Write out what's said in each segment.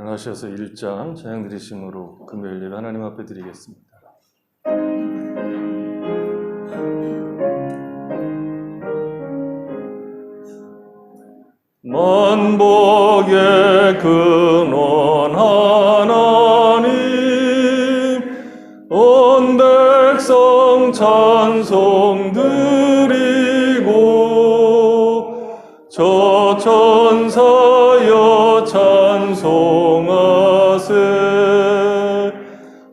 일어나셔서 1장 찬양 드리심으로 금요일 예배 하나님 앞에 드리겠습니다. 만복의 근원 하나님, 온 백성 찬송 드리고 저 천사여 찬송하세.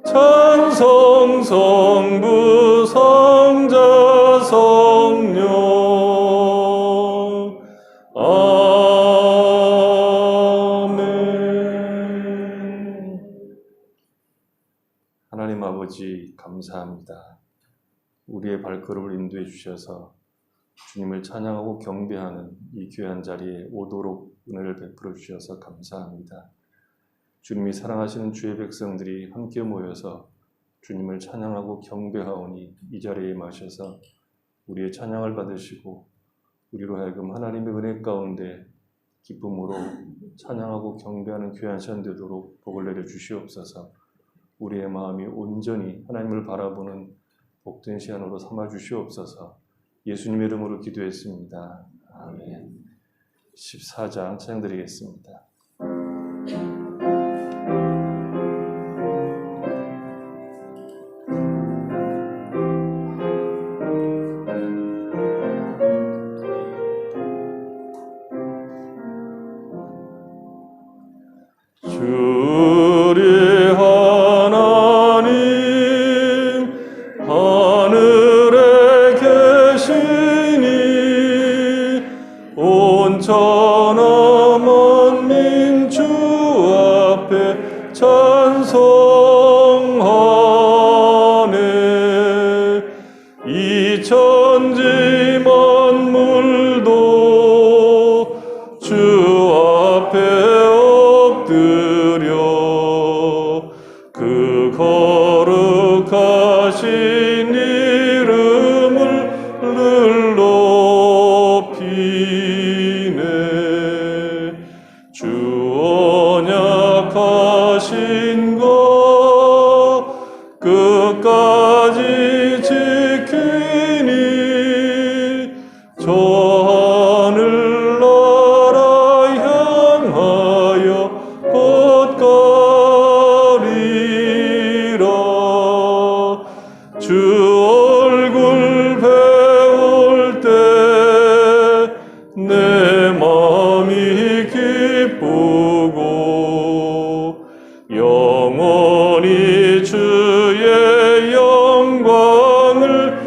찬송 성부 성자 성령. 아멘. 하나님 아버지 감사합니다. 우리의 발걸음을 인도해 주셔서 주님을 찬양하고 경배하는 이 귀한 자리에 오도록 은혜를 베풀어 주셔서 감사합니다. 주님이 사랑하시는 주의 백성들이 함께 모여서 주님을 찬양하고 경배하오니 이 자리에 임하셔서 우리의 찬양을 받으시고 우리로 하여금 하나님의 은혜 가운데 기쁨으로 찬양하고 경배하는 귀한 시간 되도록 복을 내려 주시옵소서. 우리의 마음이 온전히 하나님을 바라보는 복된 시간으로 삼아 주시옵소서. 예수님의 이름으로 기도했습니다. 아멘. 14장 찬양드리겠습니다. 주리 하나님 하늘에 계시니 온천하 만민 주 앞에 찬송하네. 이 천지 만물도 주 앞에 그 거룩하신 이름을 늘 높이네. 주 언약하신 것 끝까지 지키니 저 하늘나라 향하여 곧 주 얼굴 배울 때 내 마음이 기쁘고 영원히 주의 영광을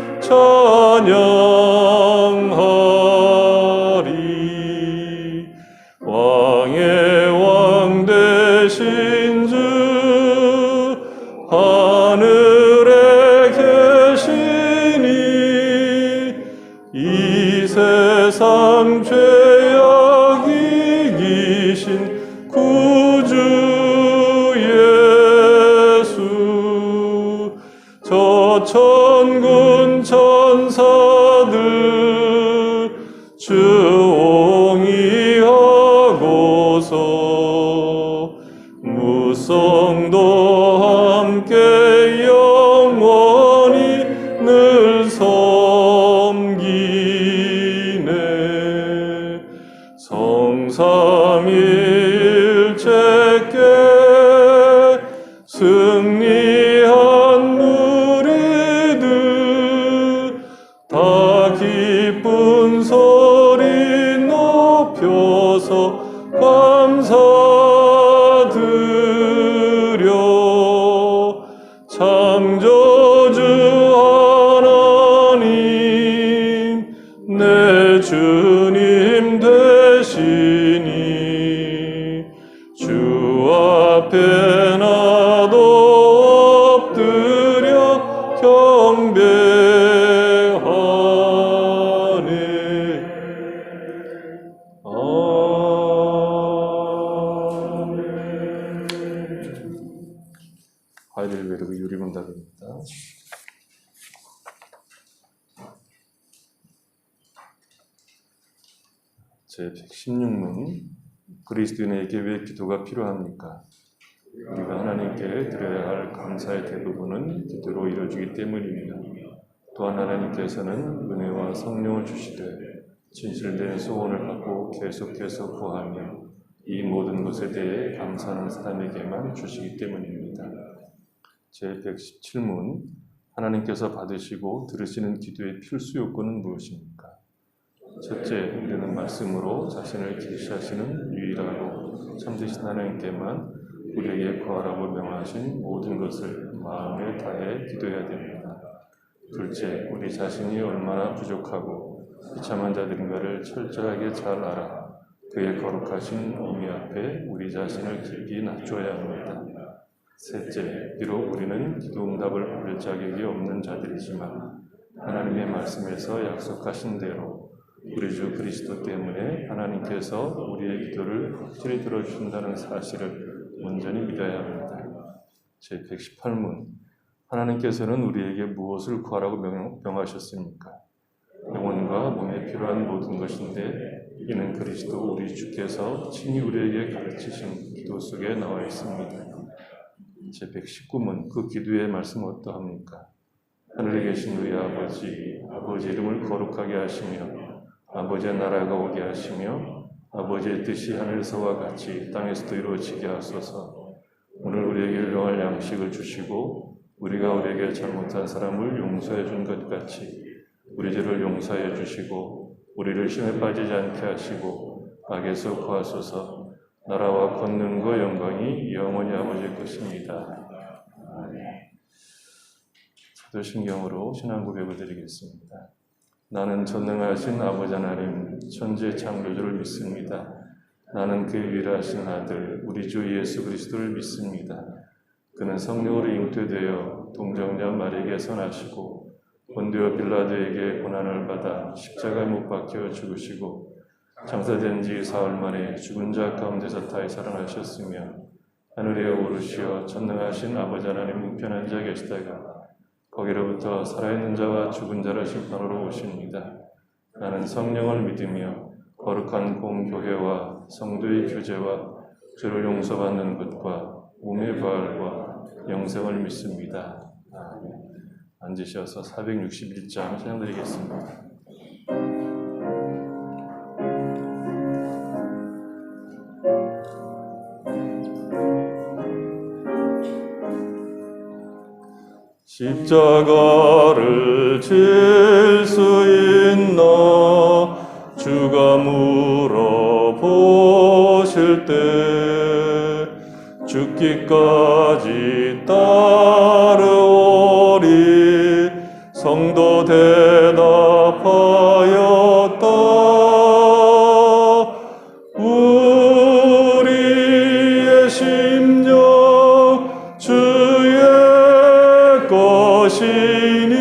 찬양하리. 왕의 왕 되신 주 하늘에 이 세상 죄악 이기신 구주 예수. 저 천군 천사들 주옹이하고서 무성도 함께 영원히 늘 섬기네. 성삼일체께 승리한 무리들 다 기쁜 소리 높여서 감사드려. 창조주 하나님 내 주님 되시니 주 앞에 나도 엎드려 경배하네. 아멘. 화요일 외르고 유리문답입니다. 제 116문 그리스도인에게 왜 기도가 필요합니까? 우리가 하나님께 드려야 할 감사의 대부분은 기도로 이루어지기 때문입니다. 또한 하나님께서는 은혜와 성령을 주시되 진실된 소원을 받고 계속해서 구하며 이 모든 것에 대해 감사하는 사람에게만 주시기 때문입니다. 제117문, 하나님께서 받으시고 들으시는 기도의 필수 요건은 무엇입니까? 첫째, 우리는 말씀으로 자신을 계시하시는 유일하고 참되신 하나님께만 우리에게 구하라고 명하신 모든 것을 마음에 다해 기도해야 됩니다. 둘째, 우리 자신이 얼마나 부족하고 비참한 자들인가를 철저하게 잘 알아 그의 거룩하신 의미 앞에 우리 자신을 깊이 낮춰야 합니다. 셋째, 비록 우리는 기도 응답을 받을 자격이 없는 자들이지만 하나님의 말씀에서 약속하신 대로 우리 주 그리스도 때문에 하나님께서 우리의 기도를 확실히 들어주신다는 사실을 온전히 믿어야 합니다. 제118문, 하나님께서는 우리에게 무엇을 구하라고 명하셨습니까? 영혼과 몸에 필요한 모든 것인데 이는 그리스도 우리 주께서 친히 우리에게 가르치신 기도 속에 나와 있습니다. 제119문, 그 기도의 말씀은 어떠합니까? 하늘에 계신 우리 아버지 이름을 거룩하게 하시며 아버지의 나라가 오게 하시며 아버지의 뜻이 하늘에서와 같이 땅에서도 이루어지게 하소서. 오늘 우리에게 일용할 양식을 주시고 우리가 우리에게 잘못한 사람을 용서해 준 것 같이 우리 죄를 용서해 주시고 우리를 시험에 빠지지 않게 하시고 악에서 구하소서. 나라와 권능과 영광이 영원히 아버지의 것입니다. 아멘. 사도신경으로 신앙 고백을 드리겠습니다. 나는 전능하신 아버지 하나님 천지의 창조주를 믿습니다. 나는 그의 유일하신 아들 우리 주 예수 그리스도를 믿습니다. 그는 성령으로 잉태되어 동정녀 마리에게서 나시고 본디오 빌라도에게 고난을 받아 십자가에 못 박혀 죽으시고 장사된 지 사흘 만에 죽은 자 가운데서 다시 살아나셨으며 하늘에 오르시어 전능하신 아버지 하나님 우편한 자 계시다가 거기로부터 살아있는 자와 죽은 자를 심판하러 오십니다. 나는 성령을 믿으며 거룩한 공교회와 성도의 교제와 죄를 용서받는 것과 몸의 부활과 영생을 믿습니다. 아멘. 앉으셔서 461장 찬양드리겠습니다. 십자가를 질 수 있나 주가 물어보실 때 죽기까지 따르오리 성도 대답하였다. 우리의 심령 주의 것이니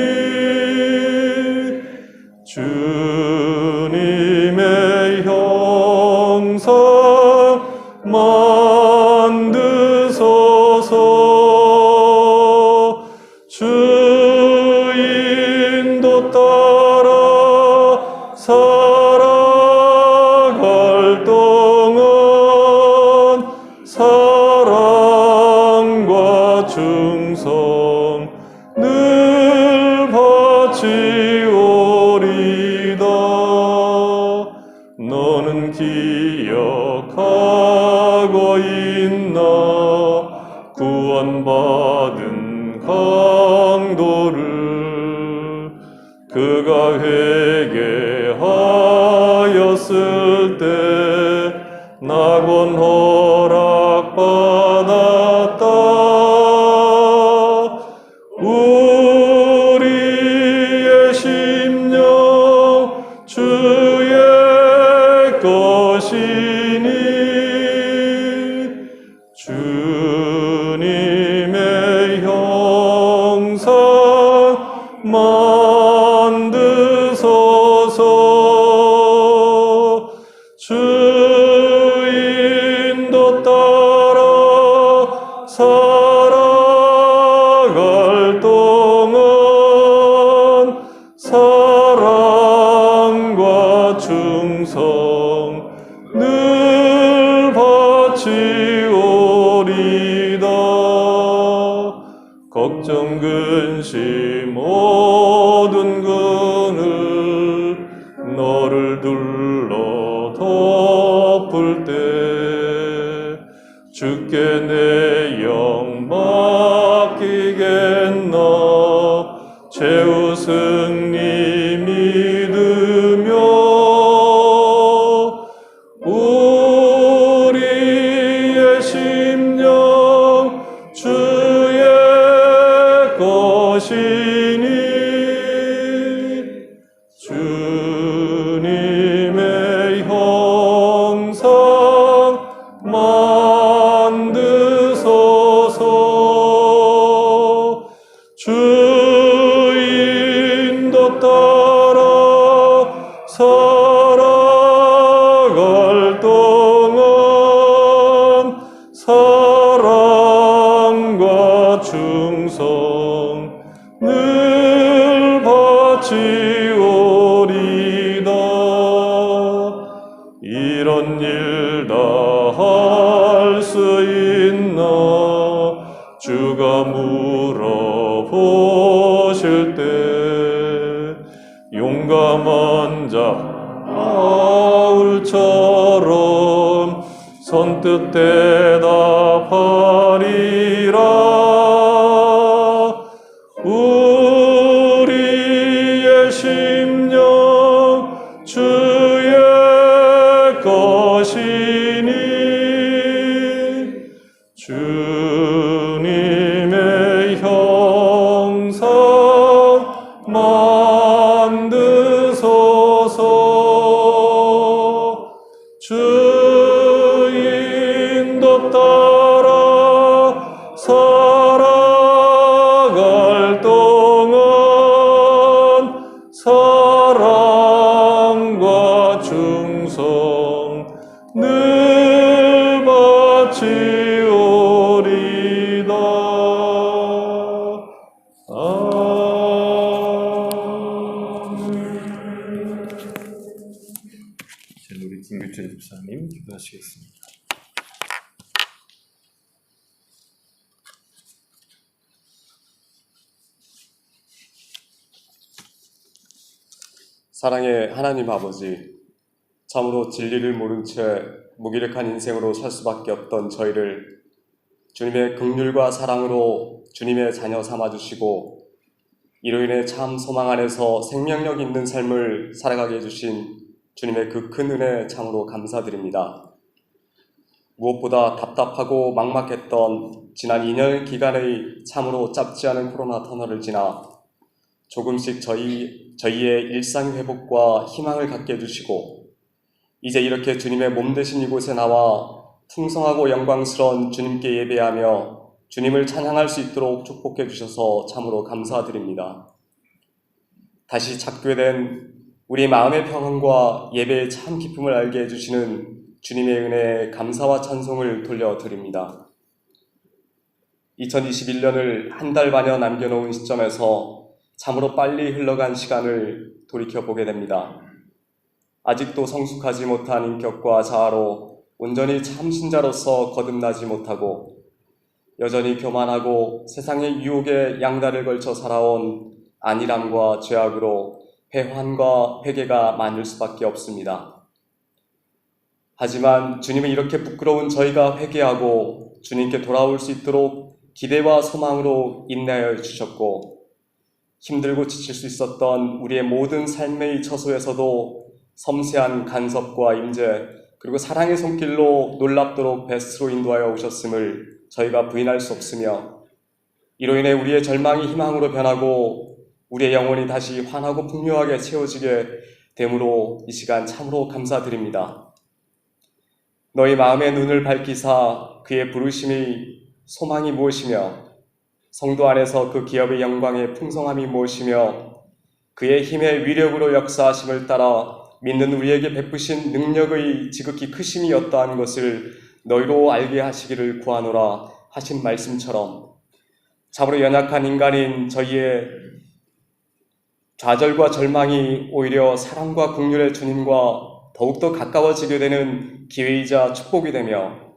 주님의 형상 만드소서. 주 인도 따라 살아갈 동안 사랑과 충성 늘 바치오리다. 너는 기억하고 있나 구원받은 강도를 그가 회개하였을 때 낙원 허락받았다. 우리의 심령 주의 것이니 주님의 형상 만드소서. 주 인도 따라 살아갈 동안 사랑과 충성 늘 걱정 근심 모든 그늘 너를 둘러 덮을 때 주께 내 영 맡기겠나 최후 승리 믿으며 우리의 심령 주의 것이니 주님의 형상 만드소서 주 인도 따라 살아갈 동안 사랑과 충성 늘 바치오리다. 이런 일 다 할 수 있나 주가 물어보실 때 용감한 자 바울처럼 선뜻 대답하리라. 우리의 심령 주의 것이니 주님의 형상 만드소서 주 인도 따라 살아갈 동안 사랑과 충성 늘 바치오리다. 아멘. 이제 우리 김규철 집사님 기도하시겠습니다. 사랑의 하나님 아버지, 참으로 진리를 모른 채 무기력한 인생으로 살 수밖에 없던 저희를 주님의 긍휼과 사랑으로 주님의 자녀 삼아주시고 이로 인해 참 소망 안에서 생명력 있는 삶을 살아가게 해주신 주님의 그 큰 은혜 참으로 감사드립니다. 무엇보다 답답하고 막막했던 지난 2년 기간의 참으로 짧지 않은 코로나 터널을 지나 조금씩 저희의 일상 회복과 희망을 갖게 해주시고 이제 이렇게 주님의 몸 되신 이곳에 나와 풍성하고 영광스러운 주님께 예배하며 주님을 찬양할 수 있도록 축복해 주셔서 참으로 감사드립니다. 다시 찾게 된 우리 마음의 평안과 예배의 참 기쁨을 알게 해주시는 주님의 은혜에 감사와 찬송을 돌려드립니다. 2021년을 한 달 반여 남겨놓은 시점에서 참으로 빨리 흘러간 시간을 돌이켜보게 됩니다. 아직도 성숙하지 못한 인격과 자아로 온전히 참 신자로서 거듭나지 못하고 여전히 교만하고 세상의 유혹에 양다리를 걸쳐 살아온 안일함과 죄악으로 회환과 회개가 많을 수밖에 없습니다. 하지만 주님은 이렇게 부끄러운 저희가 회개하고 주님께 돌아올 수 있도록 기대와 소망으로 인내하여 주셨고 힘들고 지칠 수 있었던 우리의 모든 삶의 처소에서도 섬세한 간섭과 임재 그리고 사랑의 손길로 놀랍도록 베스트로 인도하여 오셨음을 저희가 부인할 수 없으며 이로 인해 우리의 절망이 희망으로 변하고 우리의 영혼이 다시 환하고 풍요하게 채워지게 됨으로 이 시간 참으로 감사드립니다. 너희 마음의 눈을 밝히사 그의 부르심의 소망이 무엇이며 성도 안에서 그 기업의 영광의 풍성함이 무엇이며 그의 힘의 위력으로 역사하심을 따라 믿는 우리에게 베푸신 능력의 지극히 크심이 어떠한 것을 너희로 알게 하시기를 구하노라 하신 말씀처럼 참으로 연약한 인간인 저희의 좌절과 절망이 오히려 사랑과 긍휼의 주님과 더욱더 가까워지게 되는 기회이자 축복이 되며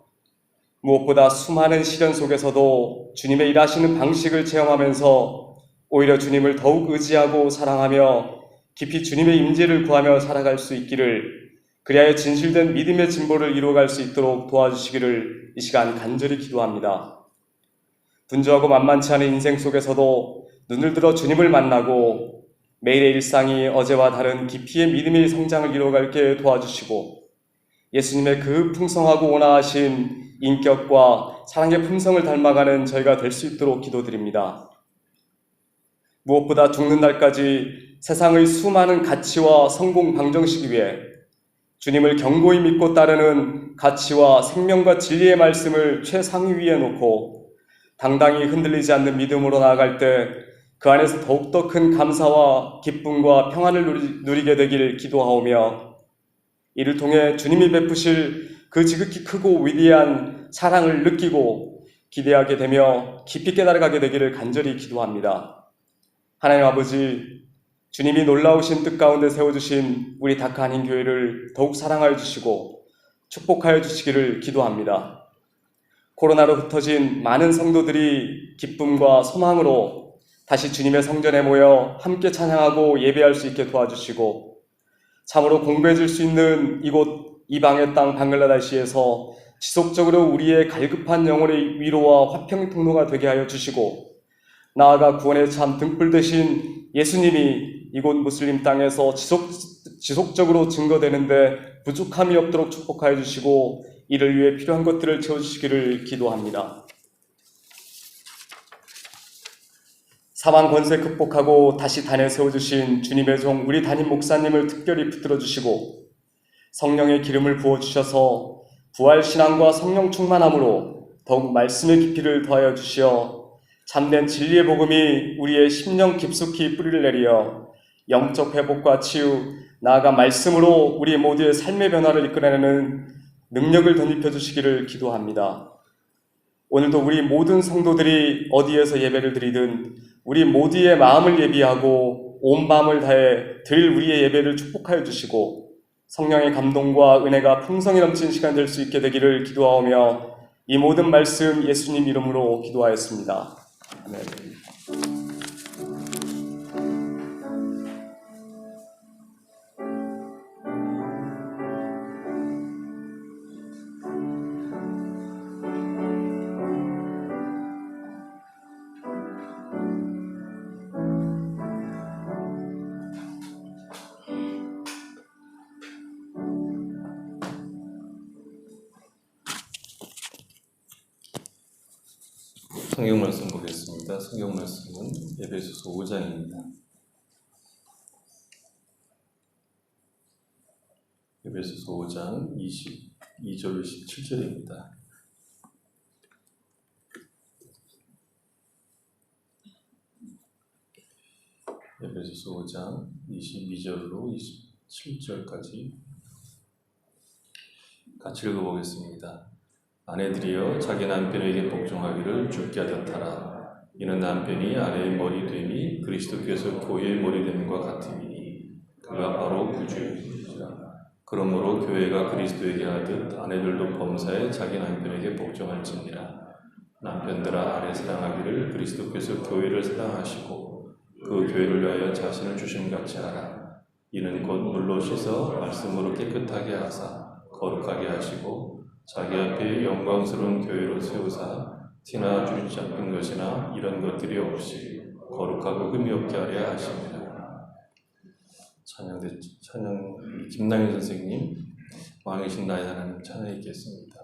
무엇보다 수많은 시련 속에서도 주님의 일하시는 방식을 체험하면서 오히려 주님을 더욱 의지하고 사랑하며 깊이 주님의 임재를 구하며 살아갈 수 있기를, 그리하여 진실된 믿음의 진보를 이루어갈 수 있도록 도와주시기를 이 시간 간절히 기도합니다. 분주하고 만만치 않은 인생 속에서도 눈을 들어 주님을 만나고 매일의 일상이 어제와 다른 깊이의 믿음의 성장을 이루어갈게 도와주시고, 예수님의 그 풍성하고 온화하신 인격과 사랑의 품성을 닮아가는 저희가 될 수 있도록 기도드립니다. 무엇보다 죽는 날까지 세상의 수많은 가치와 성공 방정식 위에 주님을 견고히 믿고 따르는 가치와 생명과 진리의 말씀을 최상위 위에 놓고 당당히 흔들리지 않는 믿음으로 나아갈 때 그 안에서 더욱더 큰 감사와 기쁨과 평안을 누리게 되길 기도하오며, 이를 통해 주님이 베푸실 그 지극히 크고 위대한 사랑을 느끼고 기대하게 되며 깊이 깨달아가게 되기를 간절히 기도합니다. 하나님 아버지, 주님이 놀라우신 뜻 가운데 세워주신 우리 다크하닌 교회를 더욱 사랑하여 주시고 축복하여 주시기를 기도합니다. 코로나로 흩어진 많은 성도들이 기쁨과 소망으로 다시 주님의 성전에 모여 함께 찬양하고 예배할 수 있게 도와주시고, 참으로 공부해줄 수 있는 이곳 이방의 땅 방글라데시에서 지속적으로 우리의 갈급한 영혼의 위로와 화평 통로가 되게 하여 주시고, 나아가 구원의 참 등불 되신 예수님이 이곳 무슬림 땅에서 지속적으로 증거되는데 부족함이 없도록 축복하여 주시고, 이를 위해 필요한 것들을 채워주시기를 기도합니다. 사망 권세 극복하고 다시 단에 세워주신 주님의 종 우리 담임 목사님을 특별히 붙들어 주시고, 성령의 기름을 부어주셔서 부활신앙과 성령 충만함으로 더욱 말씀의 깊이를 더하여 주시어 참된 진리의 복음이 우리의 심령 깊숙이 뿌리를 내리어 영적 회복과 치유, 나아가 말씀으로 우리 모두의 삶의 변화를 이끌어내는 능력을 덧입혀 주시기를 기도합니다. 오늘도 우리 모든 성도들이 어디에서 예배를 드리든 우리 모두의 마음을 예비하고 온 마음을 다해 드릴 우리의 예배를 축복하여 주시고, 성령의 감동과 은혜가 풍성히 넘치는 시간 될 수 있게 되기를 기도하오며, 이 모든 말씀 예수님 이름으로 기도하였습니다. 아멘. 성경 말씀 보겠습니다. 성경 말씀은 에베소서 5장입니다. 에베소서 5장 22절 27절입니다. 에베소서 5장 22절로 27절까지 같이 읽어보겠습니다. 아내들이여 자기 남편에게 복종하기를 주께 하듯하라. 이는 남편이 아내의 머리 됨이 그리스도께서 교회의 머리 됨과 같음이니 그가 바로 구주이시라. 그러므로 교회가 그리스도에게 하듯 아내들도 범사에 자기 남편에게 복종할지니라. 남편들아 아내 사랑하기를 그리스도께서 교회를 사랑하시고 그 교회를 위하여 자신을 주심같이 하라. 이는 곧 물로 씻어 말씀으로 깨끗하게 하사 거룩하게 하시고 자기 앞에 영광스러운 교회로 세우사 티나 주리 잡힌 것이나 이런 것들이 없이 거룩하고 흠이 없게 하려 하십니다. 찬양 김남희 선생님, 왕이신 나의 하나님 찬양해 있겠습니다.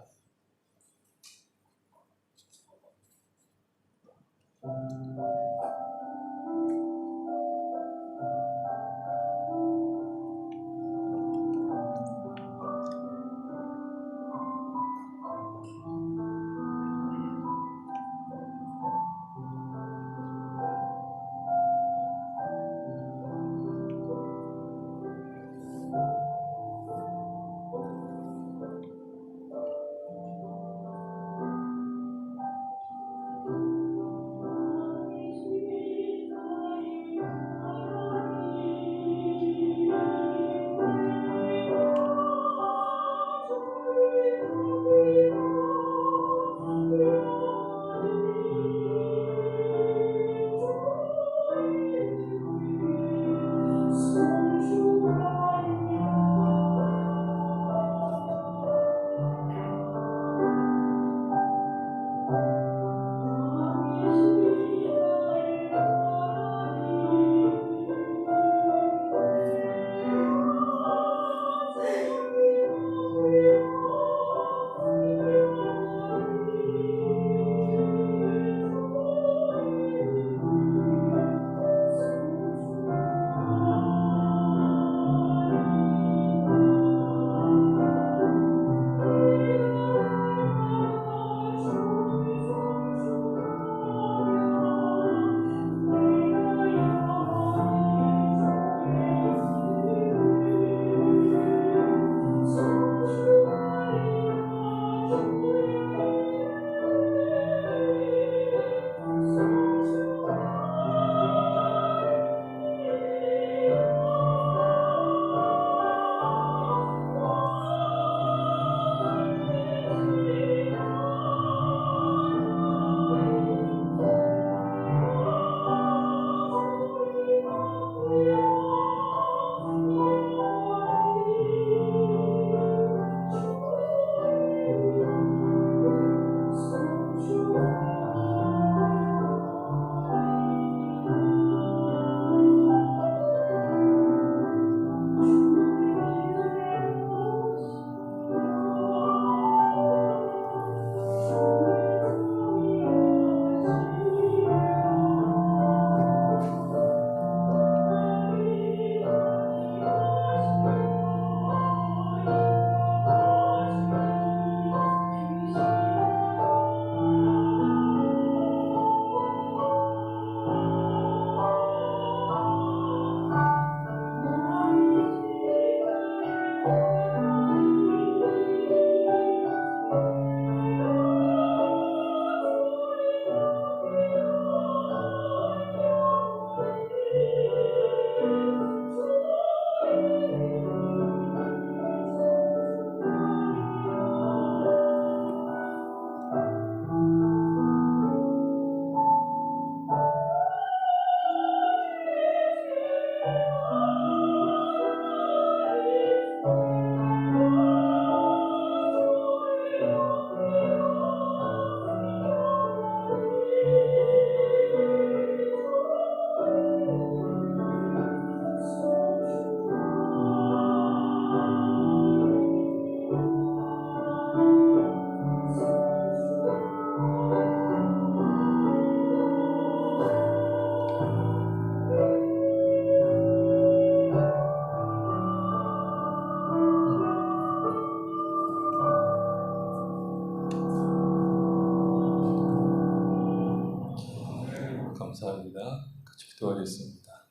감사합니다. 같이 기도하겠습니다.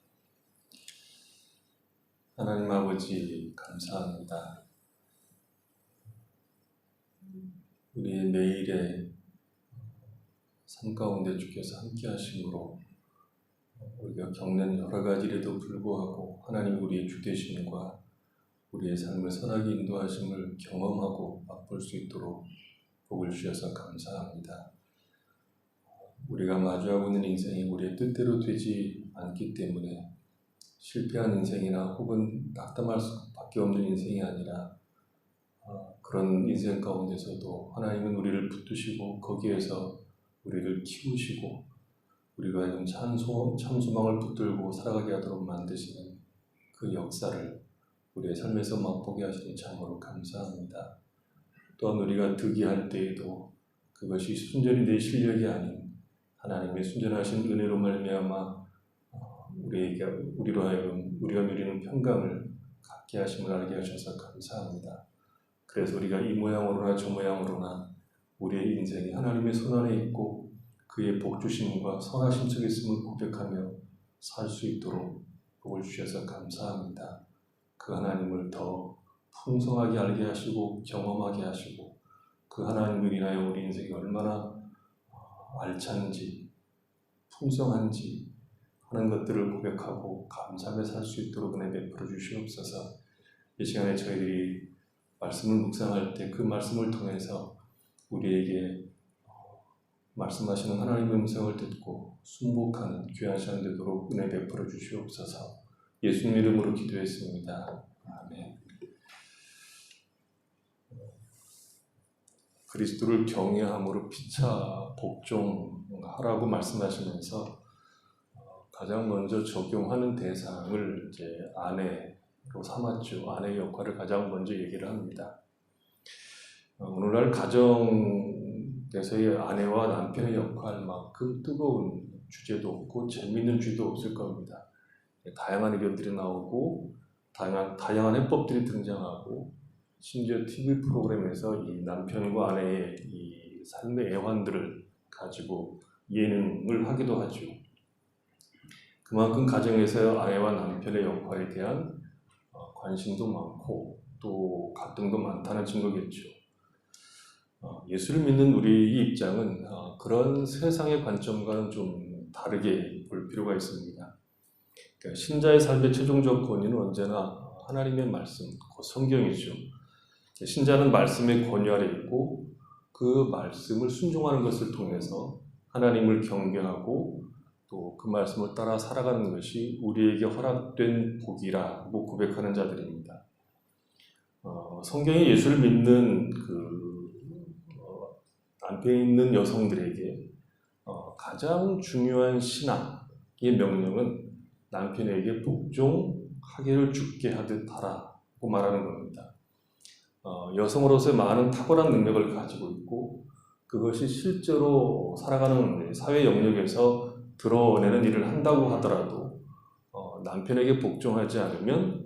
하나님 아버지 감사합니다. 우리의 매일의 삶 가운데 주께서 함께 하심으로 우리가 겪는 여러 가지 일에도 불구하고 하나님 우리의 주되심과 우리의 삶을 선하게 인도하심을 경험하고 맛볼 수 있도록 복을 주셔서 감사합니다. 우리가 마주하고 있는 인생이 우리의 뜻대로 되지 않기 때문에 실패한 인생이나 혹은 낙담할 수밖에 없는 인생이 아니라 그런 인생 가운데서도 하나님은 우리를 붙드시고 거기에서 우리를 키우시고 우리가 참 소망을 붙들고 살아가게 하도록 만드시는 그 역사를 우리의 삶에서 맛보게 하시니 참으로 감사합니다. 또한 우리가 득이할 때에도 그것이 순전히 내 실력이 아닌 하나님의 순전하신 은혜로 말미암아 우리로 하여금 우리가 누리는 평강을 갖게 하심을 알게 하셔서 감사합니다. 그래서 우리가 이 모양으로나 저 모양으로나 우리의 인생이 하나님의 손 안에 있고 그의 복주심과 선하심 속에 있음을 고백하며 살 수 있도록 복을 주셔서 감사합니다. 그 하나님을 더 풍성하게 알게 하시고 경험하게 하시고 그 하나님을 인하여 우리 인생이 얼마나 알찬지 풍성한지 하는 것들을 고백하고 감사하며 살 수 있도록 은혜 베풀어 주시옵소서. 이 시간에 저희들이 말씀을 묵상할 때 그 말씀을 통해서 우리에게 말씀하시는 하나님의 음성을 듣고 순복하는 귀한 시간 되도록 은혜 베풀어 주시옵소서. 예수님 이름으로 기도했습니다. 아멘. 그리스도를 경외함으로 피차 복종하라고 말씀하시면서 가장 먼저 적용하는 대상을 이제 아내로 삼았죠. 아내의 역할을 가장 먼저 얘기를 합니다. 오늘날 가정에서의 아내와 남편의 역할만큼 뜨거운 주제도 없고 재미있는 주제도 없을 겁니다. 다양한 의견들이 나오고 다양한 해법들이 등장하고 심지어 TV 프로그램에서 이 남편과 아내의 이 삶의 애환들을 가지고 예능을 하기도 하죠. 그만큼 가정에서 아내와 남편의 역할에 대한 관심도 많고 또 갈등도 많다는 증거겠죠. 예수를 믿는 우리의 입장은 그런 세상의 관점과는 좀 다르게 볼 필요가 있습니다. 그러니까 신자의 삶의 최종적 권위는 언제나 하나님의 말씀, 그 성경이죠. 신자는 말씀의 권위 아래 있고 그 말씀을 순종하는 것을 통해서 하나님을 경배하고 또 그 말씀을 따라 살아가는 것이 우리에게 허락된 복이라고 고백하는 자들입니다. 성경이 예수를 믿는 남편에 있는 여성들에게 가장 중요한 신앙의 명령은 남편에게 복종하기를 주께 하듯 하라고 말하는 겁니다. 여성으로서의 많은 탁월한 능력을 가지고 있고 그것이 실제로 살아가는 사회 영역에서 드러내는 일을 한다고 하더라도 남편에게 복종하지 않으면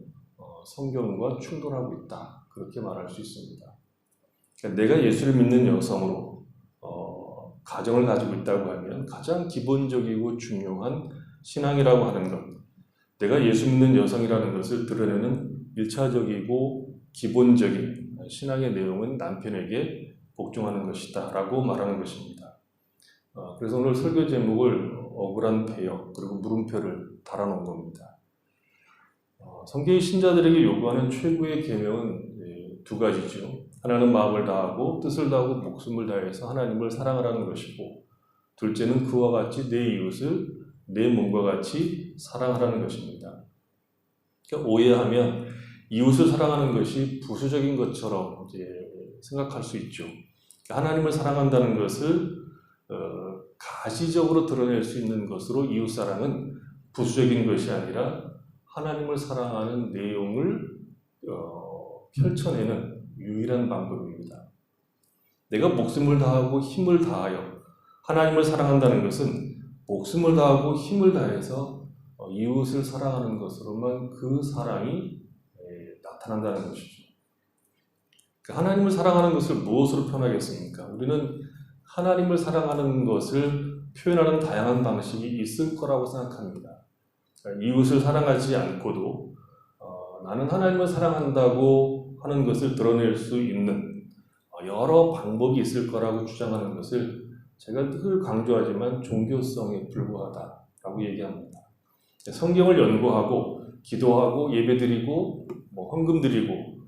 성경과 충돌하고 있다. 그렇게 말할 수 있습니다. 그러니까 내가 예수를 믿는 여성으로 가정을 가지고 있다고 하면 가장 기본적이고 중요한 신앙이라고 하는 것, 내가 예수 믿는 여성이라는 것을 드러내는 1차적이고 기본적인 신앙의 내용은 남편에게 복종하는 것이다 라고 말하는 것입니다. 그래서 오늘 설교 제목을 억울한 배역 그리고 물음표를 달아놓은 겁니다. 성경의 신자들에게 요구하는 최고의 계명은 두 가지죠. 하나는 마음을 다하고 뜻을 다하고 목숨을 다해서 하나님을 사랑하라는 것이고 둘째는 그와 같이 내 이웃을 내 몸과 같이 사랑하라는 것입니다. 그러니까 오해하면 이웃을 사랑하는 것이 부수적인 것처럼 이제 생각할 수 있죠. 하나님을 사랑한다는 것을 가시적으로 드러낼 수 있는 것으로 이웃사랑은 부수적인 것이 아니라 하나님을 사랑하는 내용을 펼쳐내는 유일한 방법입니다. 내가 목숨을 다하고 힘을 다하여 하나님을 사랑한다는 것은 목숨을 다하고 힘을 다해서 이웃을 사랑하는 것으로만 그 사랑이 나타난다는 것이죠. 하나님을 사랑하는 것을 무엇으로 표현하겠습니까? 우리는 하나님을 사랑하는 것을 표현하는 다양한 방식이 있을 거라고 생각합니다. 이웃을 사랑하지 않고도 나는 하나님을 사랑한다고 하는 것을 드러낼 수 있는 여러 방법이 있을 거라고 주장하는 것을 제가 늘 강조하지만 종교성에 불과하다라고 얘기합니다. 성경을 연구하고 기도하고 예배드리고 헌금드리고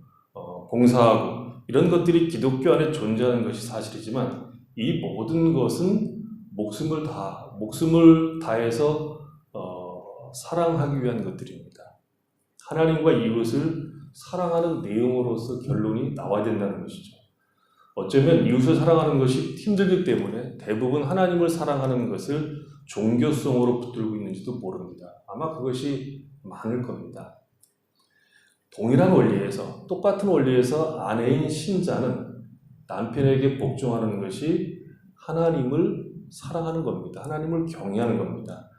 봉사하고 이런 것들이 기독교 안에 존재하는 것이 사실이지만 이 모든 것은 목숨을 다해서 사랑하기 위한 것들입니다. 하나님과 이웃을 사랑하는 내용으로서 결론이 나와야 된다는 것이죠. 어쩌면 이웃을 사랑하는 것이 힘들기 때문에 대부분 하나님을 사랑하는 것을 종교성으로 붙들고 있는지도 모릅니다. 아마 그것이 많을 겁니다. 동일한 원리에서, 똑같은 원리에서 아내인 신자는 남편에게 복종하는 것이 하나님을 사랑하는 겁니다. 하나님을 경외하는 겁니다.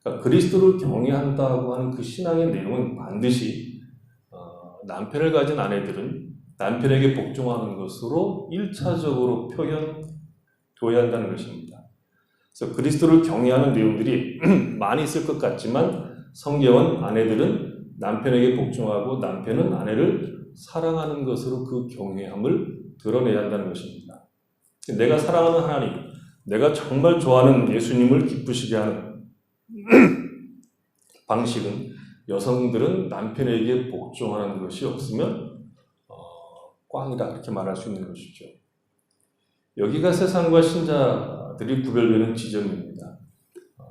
그러니까 그리스도를 경외한다고 하는 그 신앙의 내용은 반드시 남편을 가진 아내들은 남편에게 복종하는 것으로 1차적으로 표현되어야 한다는 것입니다. 그래서 그리스도를 경외하는 내용들이 많이 있을 것 같지만 성경은 아내들은 남편에게 복종하고 남편은 아내를 사랑하는 것으로 그 경외함을 드러내야 한다는 것입니다. 내가 사랑하는 하나님, 내가 정말 좋아하는 예수님을 기쁘시게 하는 방식은 여성들은 남편에게 복종하는 것이 없으면 꽝이다 이렇게 말할 수 있는 것이죠. 여기가 세상과 신자들이 구별되는 지점입니다.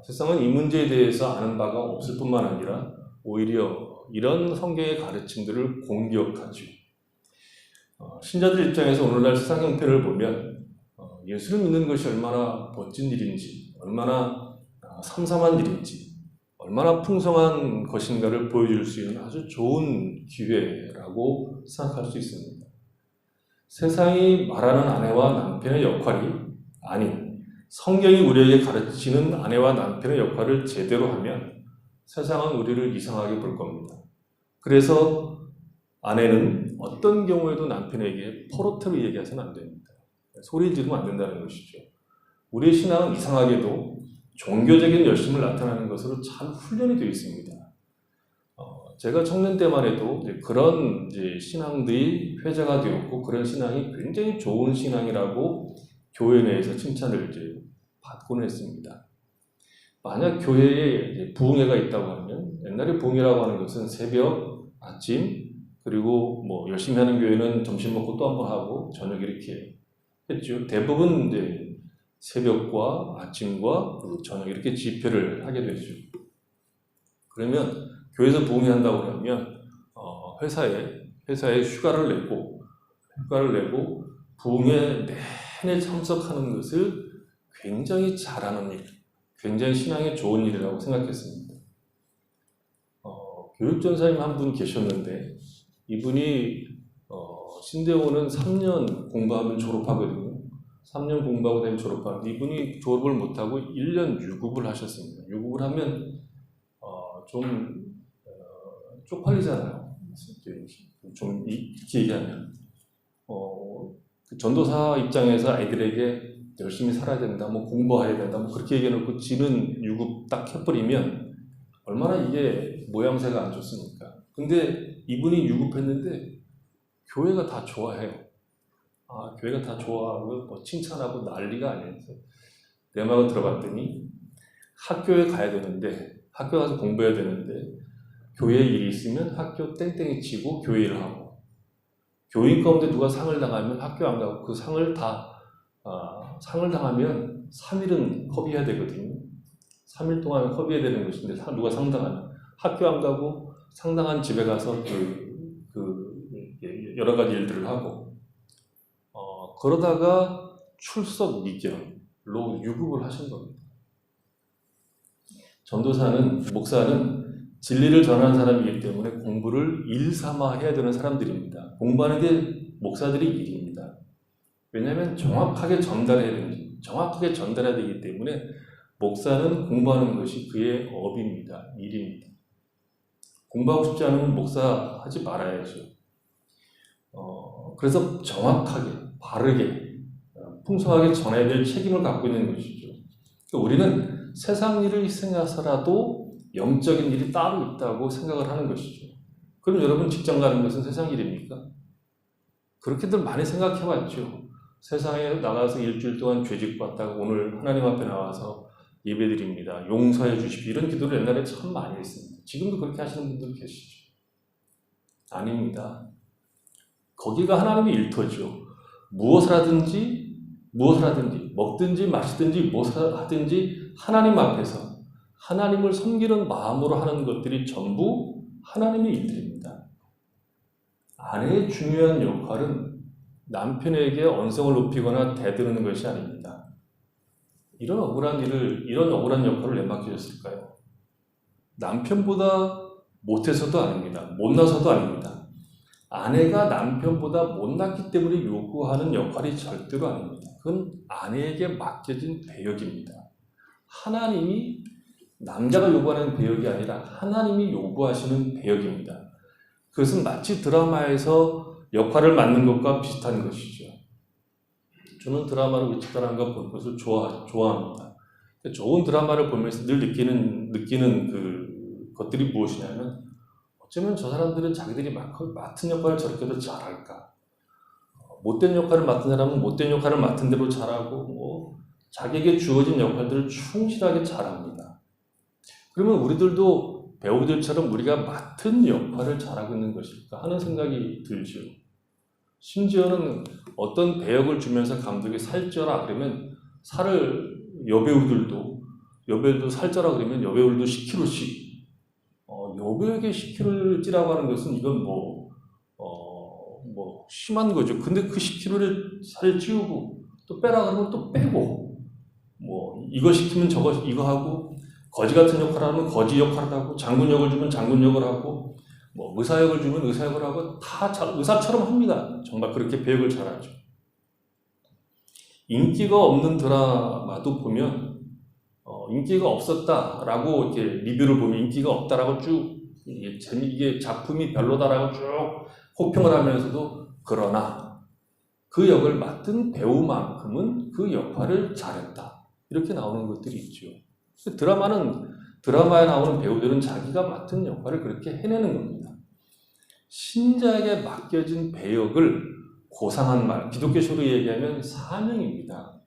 세상은 이 문제에 대해서 아는 바가 없을 뿐만 아니라 오히려 이런 성경의 가르침들을 공격하죠. 신자들 입장에서 오늘날 세상 형태를 보면 예수를 믿는 것이 얼마나 멋진 일인지, 얼마나 삼삼한 일인지, 얼마나 풍성한 것인가를 보여줄 수 있는 아주 좋은 기회라고 생각할 수 있습니다. 세상이 말하는 아내와 남편의 역할이 아닌 성경이 우리에게 가르치는 아내와 남편의 역할을 제대로 하면 세상은 우리를 이상하게 볼 겁니다. 그래서 아내는 어떤 경우에도 남편에게 포로테로 얘기해서는 안 됩니다. 소리 지르면 안 된다는 것이죠. 우리의 신앙은 이상하게도 종교적인 열심을 나타내는 것으로 잘 훈련이 되어 있습니다. 제가 청년 때만 해도 그런 신앙들이 회자가 되었고 그런 신앙이 굉장히 좋은 신앙이라고 교회 내에서 칭찬을 받곤 했습니다. 만약 교회에 부흥회가 있다고 하면 옛날에 부흥회라고 하는 것은 새벽, 아침, 그리고 뭐 열심히 하는 교회는 점심 먹고 또 한 번 하고 저녁 이렇게 했죠. 대부분 새벽과 아침과 그리고 저녁 이렇게 집회를 하게 되죠. 그러면 교회에서 부흥회 한다고 하면 회사에 휴가를 내고 부흥회 내내 참석하는 것을 굉장히 잘하는 일, 굉장히 신앙에 좋은 일이라고 생각했습니다. 교육전사님 한 분 계셨는데 이분이 신대원은 3년 공부하면 졸업하거든요. 3년 공부하고 되면 졸업하는데 이분이 졸업을 못하고 1년 유급을 하셨습니다. 유급을 하면 좀 쪽팔리잖아요. 좀 이렇게 얘기하면 그 전도사 입장에서 아이들에게 열심히 살아야 된다, 뭐 공부해야 된다, 뭐 그렇게 얘기해놓고 지는 유급 딱 해버리면 얼마나 이게 모양새가 안 좋습니까? 근데 이분이 유급했는데 교회가 다 좋아해요. 교회가 다 좋아하고 뭐 칭찬하고 난리가 아니었어요. 내막을 들어봤더니 학교에 가야 되는데 학교 가서 공부해야 되는데 교회에 일이 있으면 학교 땡땡이 치고 교회 일을 하고 교인 가운데 누가 상을 당하면 학교 안 가고 그 상을 당하면 3일은 허비해야 되거든요. 3일 동안 허비해야 되는 것인데 누가 상당하면 학교 안 가고 상당한 집에 가서 여러 가지 일들을 하고 그러다가 출석 미결로 유급을 하신 겁니다. 목사는 진리를 전하는 사람이기 때문에 공부를 일 삼아 해야 되는 사람들입니다. 공부하는 게 목사들의 일입니다. 왜냐하면 정확하게 전달해야 되기 때문에 목사는 공부하는 것이 그의 업입니다. 일입니다. 공부하고 싶지 않으면 목사 하지 말아야죠. 그래서 정확하게, 바르게, 풍성하게 전해야 될 책임을 갖고 있는 것이죠. 그러니까 우리는 세상 일을 희생해서라도 영적인 일이 따로 있다고 생각을 하는 것이죠. 그럼 여러분 직장 가는 것은 세상 일입니까? 그렇게들 많이 생각해 왔죠. 세상에 나가서 일주일 동안 죄짓고 왔다가 오늘 하나님 앞에 나와서 예배드립니다. 용서해 주십시오. 이런 기도를 옛날에 참 많이 했습니다. 지금도 그렇게 하시는 분들 계시죠. 아닙니다. 거기가 하나님의 일터죠. 무엇을 하든지 먹든지 마시든지 무엇을 하든지 하나님 앞에서 하나님을 섬기는 마음으로 하는 것들이 전부 하나님의 일들입니다. 아내의 중요한 역할은 남편에게 언성을 높이거나 대드는 것이 아닙니다. 이런 억울한 역할을 왜 맡기셨을까요? 남편보다 못해서도 아닙니다. 못나서도 아닙니다. 아내가 남편보다 못났기 때문에 요구하는 역할이 절대로 아닙니다. 그건 아내에게 맡겨진 배역입니다. 하나님이 남자가 요구하는 배역이 아니라 하나님이 요구하시는 배역입니다. 그것은 마치 드라마에서 역할을 맡는 것과 비슷한 것이죠. 저는 드라마를 집단한 거 볼 것을 좋아합니다. 좋은 드라마를 보면서 늘 느끼는 것들이 무엇이냐면 어쩌면 저 사람들은 자기들이 맡은 역할을 저렇게도 잘할까? 못된 역할을 맡은 사람은 못된 역할을 맡은 대로 잘하고 자기에게 주어진 역할들을 충실하게 잘합니다. 그러면 우리들도 배우들처럼 우리가 맡은 역할을 잘하고 있는 것일까 하는 생각이 들죠. 심지어는 어떤 배역을 주면서 감독이 살쪄라 그러면 여배우들도 살쪄라 그러면 여배우들도 10kg씩 여배우에게 10kg를 찌라고 하는 것은 이건 심한 거죠. 근데 그 10kg를 살을 찌우고 또 빼라 그러면 또 빼고, 뭐 이거 시키면 저거 이거 하고, 거지 같은 역할을 하면 거지 역할을 하고, 장군 역을 주면 장군 역을 하고, 뭐 의사 역을 주면 의사 역을 하고, 다 의사처럼 합니다. 정말 그렇게 배역을 잘하죠. 인기가 없는 드라마도 보면 인기가 없었다라고 이렇게 리뷰를 보면 인기가 없다라고 쭉 이게 작품이 별로다라고 쭉 호평을 하면서도 그러나 그 역을 맡은 배우만큼은 그 역할을 잘했다 이렇게 나오는 것들이 있죠. 드라마에 나오는 배우들은 자기가 맡은 역할을 그렇게 해내는 겁니다. 신자에게 맡겨진 배역을 고상한 말, 기독교식으로 얘기하면 사명입니다.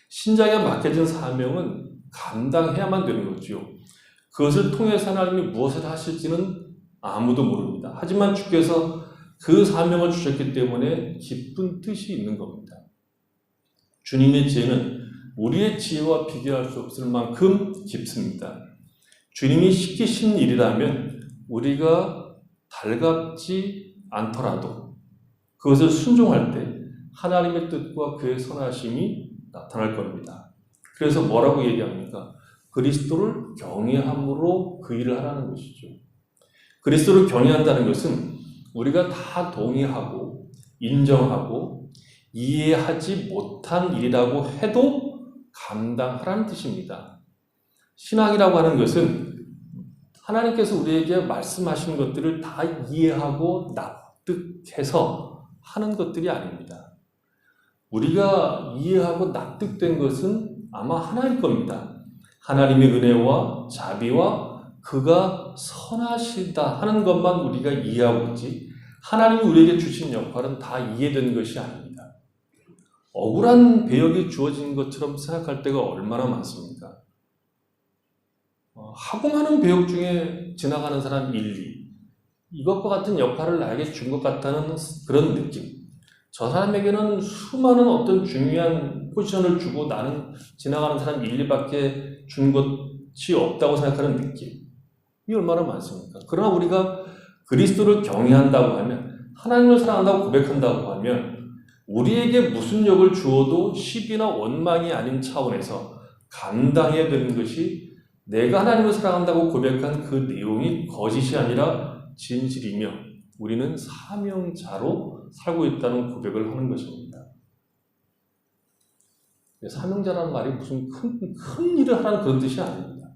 신자에게 맡겨진 사명은 감당해야만 되는 거죠. 그것을 통해서 하나님이 무엇을 하실지는 아무도 모릅니다. 하지만 주께서 그 사명을 주셨기 때문에 기쁜 뜻이 있는 겁니다. 주님의 지혜는 우리의 지혜와 비교할 수 없을 만큼 깊습니다. 주님이 시키신 일이라면 우리가 달갑지 않더라도 그것을 순종할 때 하나님의 뜻과 그의 선하심이 나타날 겁니다. 그래서 뭐라고 얘기합니까? 그리스도를 경외함으로 그 일을 하라는 것이죠. 그리스도를 경외한다는 것은 우리가 다 동의하고 인정하고 이해하지 못한 일이라고 해도 감당하라는 뜻입니다. 신앙이라고 하는 것은 하나님께서 우리에게 말씀하신 것들을 다 이해하고 납득해서 하는 것들이 아닙니다. 우리가 이해하고 납득된 것은 아마 하나일 겁니다. 하나님의 은혜와 자비와 그가 선하시다 하는 것만 우리가 이해하고 있지 하나님이 우리에게 주신 역할은 다 이해된 것이 아닙니다. 억울한 배역이 주어진 것처럼 생각할 때가 얼마나 많습니까? 하고 많은 배역 중에 지나가는 사람 1, 2 이것과 같은 역할을 나에게 준 것 같다는 그런 느낌. 저 사람에게는 수많은 어떤 중요한 포지션을 주고 나는 지나가는 사람 1, 2밖에 준 것이 없다고 생각하는 느낌. 이게 얼마나 많습니까? 그러나 우리가 그리스도를 경외한다고 하면 하나님을 사랑한다고 고백한다고 하면 우리에게 무슨 역을 주어도 시비나 원망이 아닌 차원에서 감당해야 되는 것이 내가 하나님을 사랑한다고 고백한 그 내용이 거짓이 아니라 진실이며 우리는 사명자로 살고 있다는 고백을 하는 것입니다. 사명자라는 말이 무슨 큰 일을 하라는 그런 뜻이 아닙니다.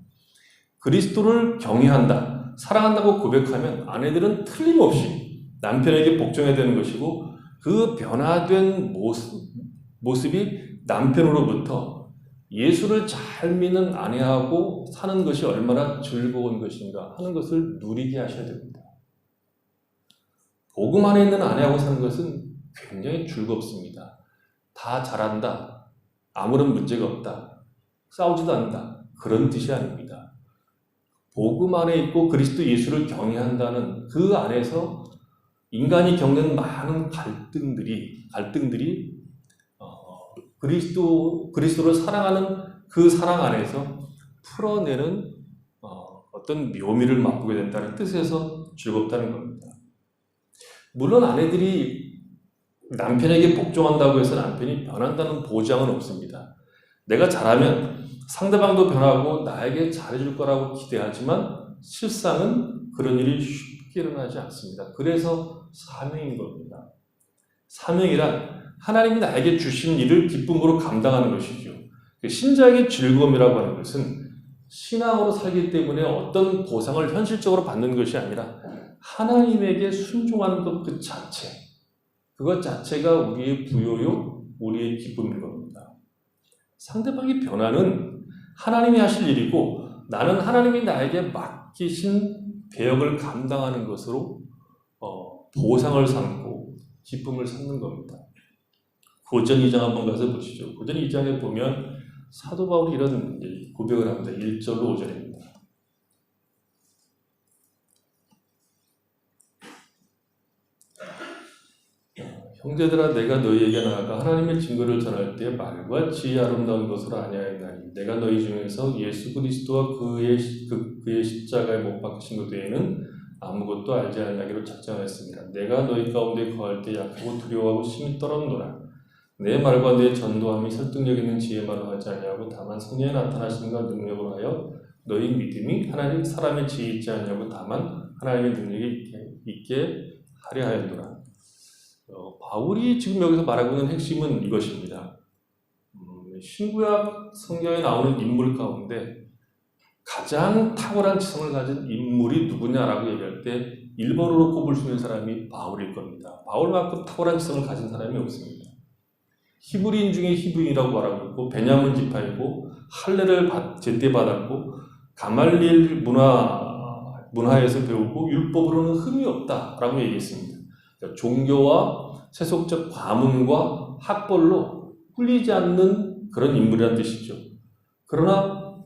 그리스도를 경외한다, 사랑한다고 고백하면 아내들은 틀림없이 남편에게 복종해야 되는 것이고 그 변화된 모습이 남편으로부터 예수를 잘 믿는 아내하고 사는 것이 얼마나 즐거운 것인가 하는 것을 누리게 하셔야 됩니다. 복음 안에 있는 아내하고 사는 것은 굉장히 즐겁습니다. 다 잘한다, 아무런 문제가 없다, 싸우지도 않는다 그런 뜻이 아닙니다. 복음 안에 있고 그리스도 예수를 경외한다는 그 안에서 인간이 겪는 많은 갈등들이 그리스도를 사랑하는 그 사랑 안에서 풀어내는 어떤 묘미를 맛보게 된다는 뜻에서 즐겁다는 겁니다. 물론 아내들이 남편에게 복종한다고 해서 남편이 변한다는 보장은 없습니다. 내가 잘하면 상대방도 변하고 나에게 잘해줄 거라고 기대하지만 실상은 그런 일이 쉽게 일어나지 않습니다. 그래서 사명인 겁니다. 사명이란 하나님이 나에게 주신 일을 기쁨으로 감당하는 것이죠. 신자에게 즐거움이라고 하는 것은 신앙으로 살기 때문에 어떤 보상을 현실적으로 받는 것이 아니라 하나님에게 순종하는 것 그 자체, 그것 자체가 우리의 부요요, 우리의 기쁨인 겁니다. 상대방의 변화는 하나님이 하실 일이고 나는 하나님이 나에게 맡기신 배역을 감당하는 것으로 보상을 삼고 기쁨을 삼는 겁니다. 고전 2장 한번 가서 보시죠. 고전 2장에 보면 사도 바울이 이런 고백을 합니다. 1절로 5절입니다. 형제들아 내가 너희에게 나아가 하나님의 증거를 전할 때 말과 지혜 아름다운 것으로 아니하였나니 내가 너희 중에서 예수 그리스도와 그의 십자가에 못 박히신 것 외에는 아무것도 알지 아니하기로 작정하였습니다. 내가 너희 가운데 거할 때 약하고 두려워하고 심히 떨었노라. 내 말과 내 전도함이 설득력 있는 지혜만을 하지 아니하고 다만 성령의 나타나심과 능력을 하여 너희 믿음이 하나님 사람의 지혜 있지 아니하고 다만 하나님의 능력이 있게 하려 하였노라. 바울이 지금 여기서 말하고 있는 핵심은 이것입니다. 신구약 성경에 나오는 인물 가운데 가장 탁월한 지성을 가진 인물이 누구냐라고 얘기할 때 1번으로 꼽을 수 있는 사람이 바울일 겁니다. 바울만큼 탁월한 지성을 가진 사람이 없습니다. 히브리인 중에 히브리인이라고 말하고 있고 베냐민 지파이고 할례를 제때 받았고 가말리엘 문화에서 배우고 율법으로는 흠이 없다라고 얘기했습니다. 그러니까 종교와 세속적 과문과 학벌로 꿀리지 않는 그런 인물이라는 뜻이죠. 그러나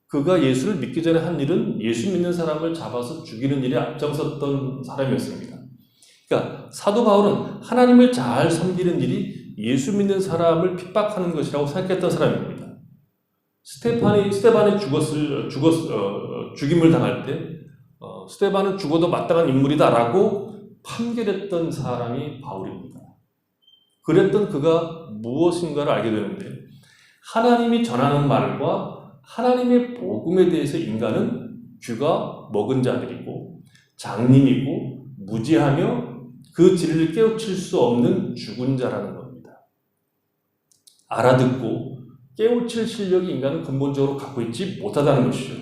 그가 예수를 믿기 전에 한 일은 예수 믿는 사람을 잡아서 죽이는 일에 앞장섰던 사람이었습니다. 그러니까 사도 바울은 하나님을 잘 섬기는 일이 예수 믿는 사람을 핍박하는 것이라고 생각했던 사람입니다. 스테반이 죽임을 당할 때 스테반은 죽어도 마땅한 인물이다라고 판결했던 사람이 바울입니다. 그랬던 그가 무엇인가를 알게 되는데 하나님이 전하는 말과 하나님의 복음에 대해서 인간은 귀가 먹은 자들이고 장님이고 무지하며 그 진리를 깨우칠 수 없는 죽은 자라는 겁니다. 알아듣고 깨우칠 실력이 인간은 근본적으로 갖고 있지 못하다는 것이죠.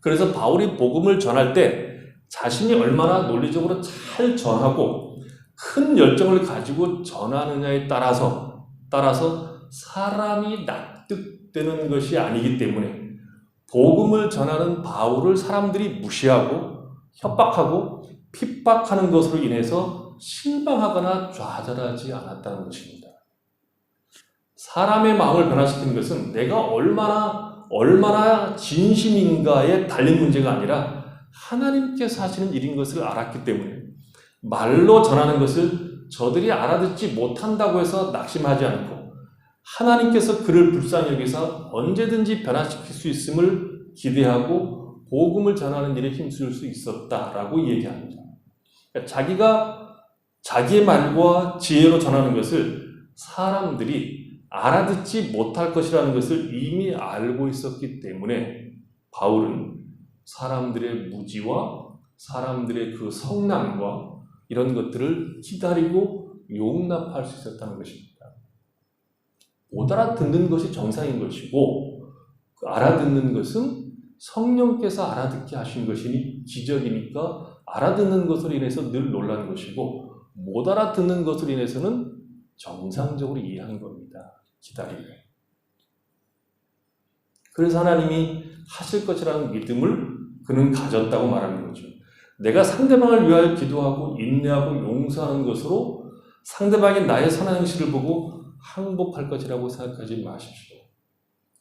그래서 바울이 복음을 전할 때 자신이 얼마나 논리적으로 잘 전하고 큰 열정을 가지고 전하느냐에 따라서 사람이 납득되는 것이 아니기 때문에 복음을 전하는 바울을 사람들이 무시하고 협박하고 핍박하는 것으로 인해서 실망하거나 좌절하지 않았다는 것입니다. 사람의 마음을 변화시키는 것은 내가 얼마나 진심인가에 달린 문제가 아니라 하나님께서 하시는 일인 것을 알았기 때문에 말로 전하는 것을 저들이 알아듣지 못한다고 해서 낙심하지 않고 하나님께서 그를 불쌍히 여기서 언제든지 변화시킬 수 있음을 기대하고 복음을 전하는 일에 힘쓸 수 있었다라고 얘기합니다. 그러니까 자기가 자기의 말과 지혜로 전하는 것을 사람들이 알아듣지 못할 것이라는 것을 이미 알고 있었기 때문에 바울은 사람들의 무지와 사람들의 그 성난과 이런 것들을 기다리고 용납할 수 있었다는 것입니다. 못 알아듣는 것이 정상인 것이고 알아듣는 것은 성령께서 알아듣게 하신 것이니 기적이니까 알아듣는 것으로 인해서 늘 놀라는 것이고 못 알아듣는 것으로 인해서는 정상적으로 이해한 겁니다. 기다리고. 그래서 하나님이 하실 것이라는 믿음을 그는 가졌다고 말하는 거죠. 내가 상대방을 위하여 기도하고 인내하고 용서하는 것으로 상대방이 나의 선한 행실을 보고 항복할 것이라고 생각하지 마십시오.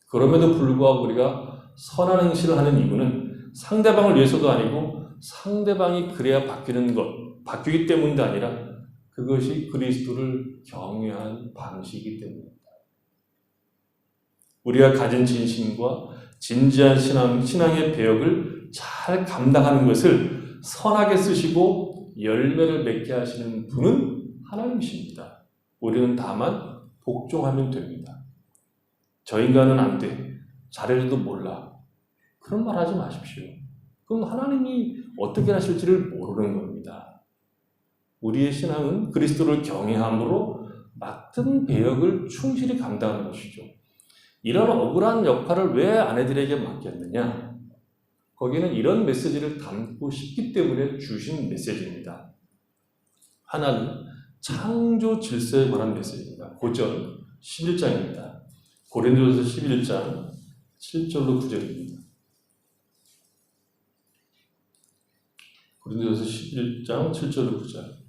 그럼에도 불구하고 우리가 선한 행실을 하는 이유는 상대방을 위해서도 아니고 상대방이 그래야 바뀌기 때문도 아니라 그것이 그리스도를 경외하는 방식이기 때문입니다. 우리가 가진 진심과 진지한 신앙의 배역을 잘 감당하는 것을 선하게 쓰시고 열매를 맺게 하시는 분은 하나님이십니다. 우리는 다만 복종하면 됩니다. 저 인간은 안 돼. 잘해도 몰라. 그런 말 하지 마십시오. 그럼 하나님이 어떻게 하실지를 모르는 겁니다. 우리의 신앙은 그리스도를 경외함으로 맡은 배역을 충실히 감당하는 것이죠. 이런 억울한 역할을 왜 아내들에게 맡겼느냐? 거기는 이런 메시지를 담고 싶기 때문에 주신 메시지입니다. 하나는 창조 질서에 관한 메시지입니다. 고전 11장입니다. 고린도전서 11장 7절로 9절입니다. 고린도전서 11장 7절로 9절.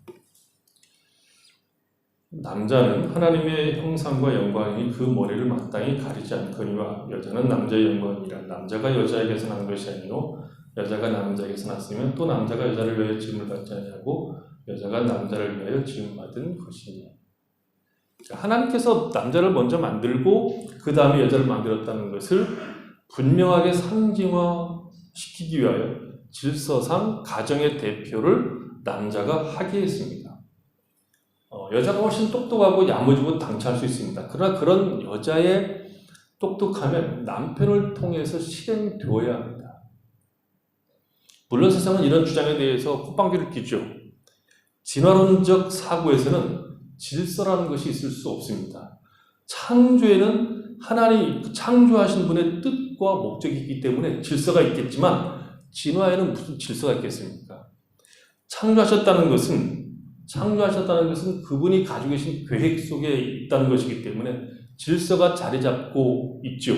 남자는 하나님의 형상과 영광이니 그 머리를 마땅히 가리지 않거니와 여자는 남자의 영광이라. 남자가 여자에게서 난 것이 아니요 여자가 남자에게서 났으면 또 남자가 여자를 위하여 지음을 받지 아니하고 여자가 남자를 위하여 지음받은 것이니. 하나님께서 남자를 먼저 만들고 그 다음에 여자를 만들었다는 것을 분명하게 상징화시키기 위하여 질서상 가정의 대표를 남자가 하게 했습니다. 여자가 훨씬 똑똑하고 야무지고 당차할 수 있습니다. 그러나 그런 여자의 똑똑함은 남편을 통해서 실행되어야 합니다. 물론 세상은 이런 주장에 대해서 콧방귀를 뀌죠. 진화론적 사고에서는 질서라는 것이 있을 수 없습니다. 창조에는 하나님 창조하신 분의 뜻과 목적이 있기 때문에 질서가 있겠지만 진화에는 무슨 질서가 있겠습니까? 창조하셨다는 것은 그분이 가지고 계신 계획 속에 있다는 것이기 때문에 질서가 자리 잡고 있죠.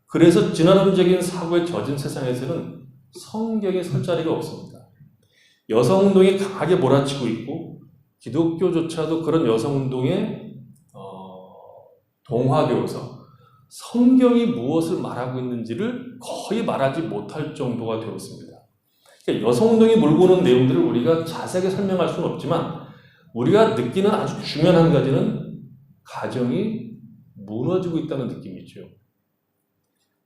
그래서 진화론적인 사고에 젖은 세상에서는 성경에 설 자리가 없습니다. 여성운동이 강하게 몰아치고 있고 기독교조차도 그런 여성운동에 동화되어서 성경이 무엇을 말하고 있는지를 거의 말하지 못할 정도가 되었습니다. 그러니까 여성운동이 몰고 오는 내용들을 우리가 자세하게 설명할 수는 없지만 우리가 느끼는 아주 중요한 한 가지는 가정이 무너지고 있다는 느낌이죠.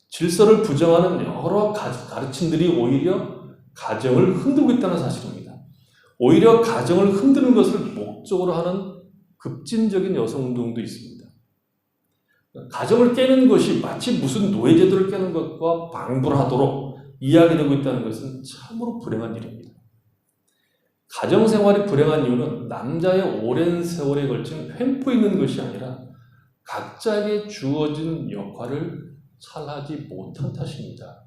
질서를 부정하는 여러 가르침들이 오히려 가정을 흔들고 있다는 사실입니다. 오히려 가정을 흔드는 것을 목적으로 하는 급진적인 여성운동도 있습니다. 가정을 깨는 것이 마치 무슨 노예제도를 깨는 것과 방불하도록 이야기되고 있다는 것은 참으로 불행한 일입니다. 가정생활이 불행한 이유는 남자의 오랜 세월에 걸친 횡포 있는 것이 아니라 각자에게 주어진 역할을 잘하지 못한 탓입니다.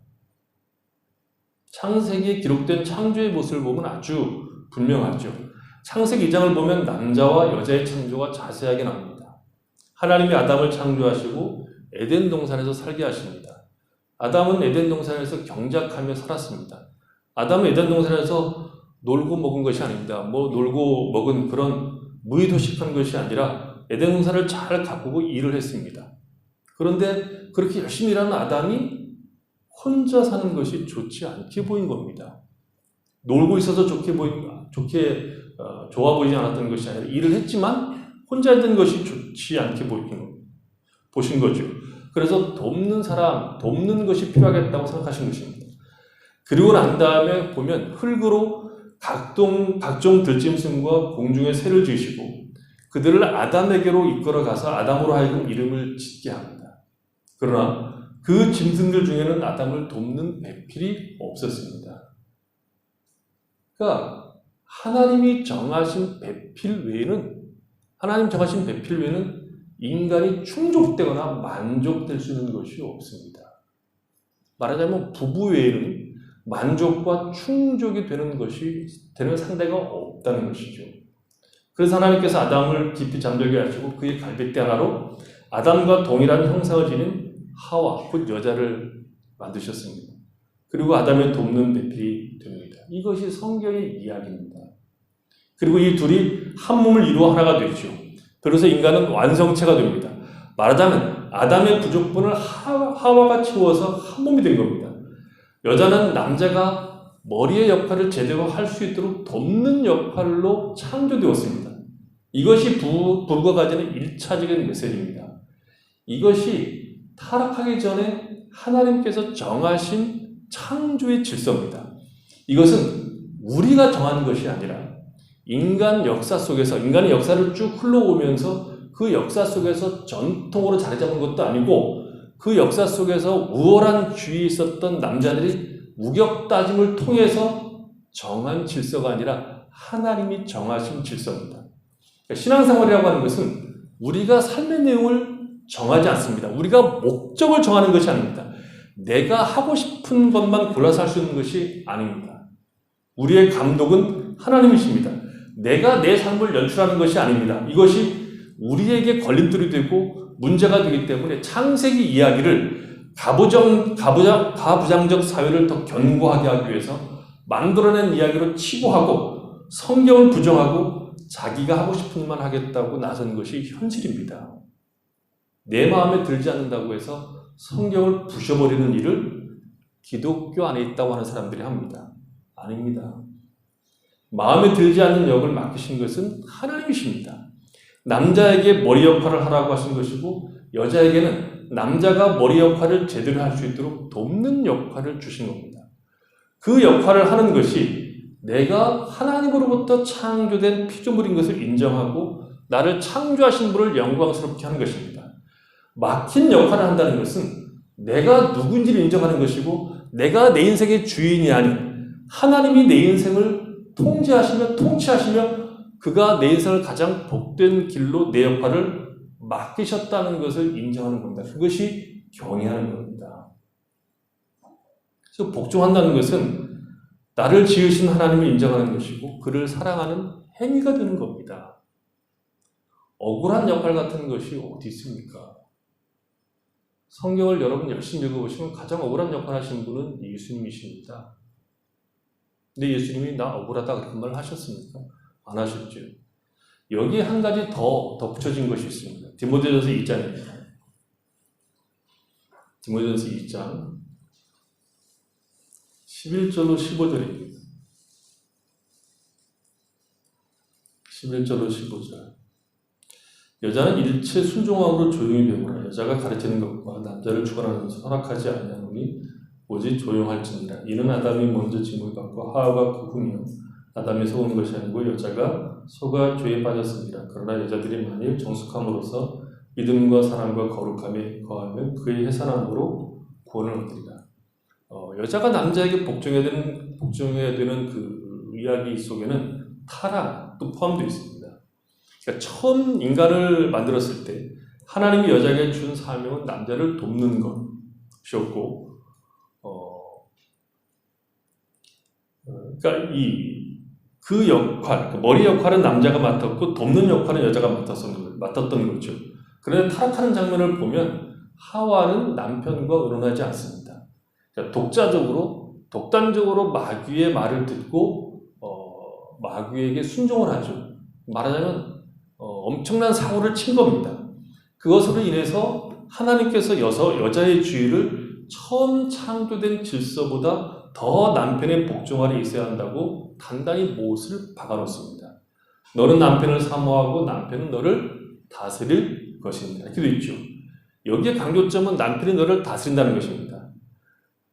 창세기에 기록된 창조의 모습을 보면 아주 분명하죠. 창세기 2장을 보면 남자와 여자의 창조가 자세하게 나옵니다. 하나님이 아담을 창조하시고 에덴 동산에서 살게 하십니다. 아담은 에덴 동산에서 경작하며 살았습니다. 아담은 에덴 동산에서 놀고 먹은 것이 아닙니다. 놀고 먹은 그런 무의도식한 것이 아니라 에덴 동산을 잘 가꾸고 일을 했습니다. 그런데 그렇게 열심히 일하는 아담이 혼자 사는 것이 좋지 않게 보인 겁니다. 놀고 있어서 좋아 보이지 않았던 것이 아니라 일을 했지만 혼자 있는 것이 좋지 않게 보신 거죠. 그래서 돕는 것이 필요하겠다고 생각하신 것입니다. 그리고 난 다음에 보면 흙으로 각종 들짐승과 공중의 새를 지으시고 그들을 아담에게로 이끌어가서 아담으로 하여금 이름을 짓게 합니다. 그러나 그 짐승들 중에는 아담을 돕는 배필이 없었습니다. 그러니까 하나님 정하신 배필 외에는 인간이 충족되거나 만족될 수 있는 것이 없습니다. 말하자면 부부 외에는 만족과 충족이 되는 상대가 없다는 것이죠. 그래서 하나님께서 아담을 깊이 잠들게 하시고 그의 갈빗대 하나로 아담과 동일한 형상을 지닌 하와, 곧 여자를 만드셨습니다. 그리고 아담을 돕는 배필이 됩니다. 이것이 성경의 이야기입니다. 그리고 이 둘이 한 몸을 이루어 하나가 되죠. 그래서 인간은 완성체가 됩니다. 말하자면 아담의 부족분을 하와가 채워서 한 몸이 된 겁니다. 여자는 남자가 머리의 역할을 제대로 할 수 있도록 돕는 역할로 창조되었습니다. 이것이 부부가 가지는 1차적인 메시지입니다. 이것이 타락하기 전에 하나님께서 정하신 창조의 질서입니다. 이것은 우리가 정한 것이 아니라 인간의 역사를 쭉 흘러오면서 그 역사 속에서 전통으로 자리 잡은 것도 아니고 그 역사 속에서 우월한 주위에 있었던 남자들이 우격다짐을 통해서 정한 질서가 아니라 하나님이 정하신 질서입니다. 신앙생활이라고 하는 것은 우리가 삶의 내용을 정하지 않습니다. 우리가 목적을 정하는 것이 아닙니다. 내가 하고 싶은 것만 골라서 할 수 있는 것이 아닙니다. 우리의 감독은 하나님이십니다. 내가 내 삶을 연출하는 것이 아닙니다. 이것이 우리에게 걸림돌이 되고 문제가 되기 때문에 창세기 이야기를 가부장적 사회를 더 견고하게 하기 위해서 만들어낸 이야기로 치부하고 성경을 부정하고 자기가 하고 싶은 일만 하겠다고 나선 것이 현실입니다. 내 마음에 들지 않는다고 해서 성경을 부셔버리는 일을 기독교 안에 있다고 하는 사람들이 합니다. 아닙니다. 마음에 들지 않는 역을 맡기신 것은 하나님이십니다. 남자에게 머리 역할을 하라고 하신 것이고 여자에게는 남자가 머리 역할을 제대로 할 수 있도록 돕는 역할을 주신 겁니다. 그 역할을 하는 것이 내가 하나님으로부터 창조된 피조물인 것을 인정하고 나를 창조하신 분을 영광스럽게 하는 것입니다. 맡긴 역할을 한다는 것은 내가 누군지를 인정하는 것이고 내가 내 인생의 주인이 아닌 하나님이 내 인생을 통제하시며 통치하시며 그가 내 인생을 가장 복된 길로 내 역할을 맡기셨다는 것을 인정하는 겁니다. 그것이 경외하는 겁니다. 그래서 복종한다는 것은 나를 지으신 하나님을 인정하는 것이고 그를 사랑하는 행위가 되는 겁니다. 억울한 역할 같은 것이 어디 있습니까? 성경을 여러분 열심히 읽어보시면 가장 억울한 역할 하신 분은 예수님이십니다. 근데 예수님이 나 억울하다 그런 말을 하셨습니까? 안 하셨죠. 여기에 한 가지 더 덧붙여진 것이 있습니다. 디모데전서 2장입니다. 디모데전서 2장 11절로 15절입니다. 11절로 15절. 여자는 일체 순종함으로 조용히 배우라. 여자가 가르치는 것과 남자를 주관하는 것을 허락하지 아니하노니 오직 조용할지니라. 이는 아담이 먼저 짐을 받고 하와가 그 후이요 아담이 속은 것이 아니고 여자가 속아 죄에 빠졌습니다. 그러나 여자들이 만일 정숙함으로써 믿음과 사랑과 거룩함에 거하면 그의 해산함으로 구원을 얻으리라. 여자가 남자에게 복종해야 되는 그 이야기 속에는 타락도 포함되어 있습니다. 그러니까 처음 인간을 만들었을 때 하나님이 여자에게 준 사명은 남자를 돕는 것이었고, 그러니까 그 역할, 머리 역할은 남자가 맡았고 돕는 역할은 여자가 맡았던 거죠. 그런데 타락하는 장면을 보면 하와는 남편과 의논하지 않습니다. 그러니까 독단적으로 마귀의 말을 듣고 마귀에게 순종을 하죠. 말하자면 엄청난 사고를 친 겁니다. 그것으로 인해서 하나님께서 여자의 주의를 처음 창조된 질서보다 더 남편의 복종 아래 있어야 한다고 단단히 못을 박아놓습니다. 너는 남편을 사모하고 남편은 너를 다스릴 것입니다. 이렇게 되어 있죠. 여기에 강조점은 남편이 너를 다스린다는 것입니다.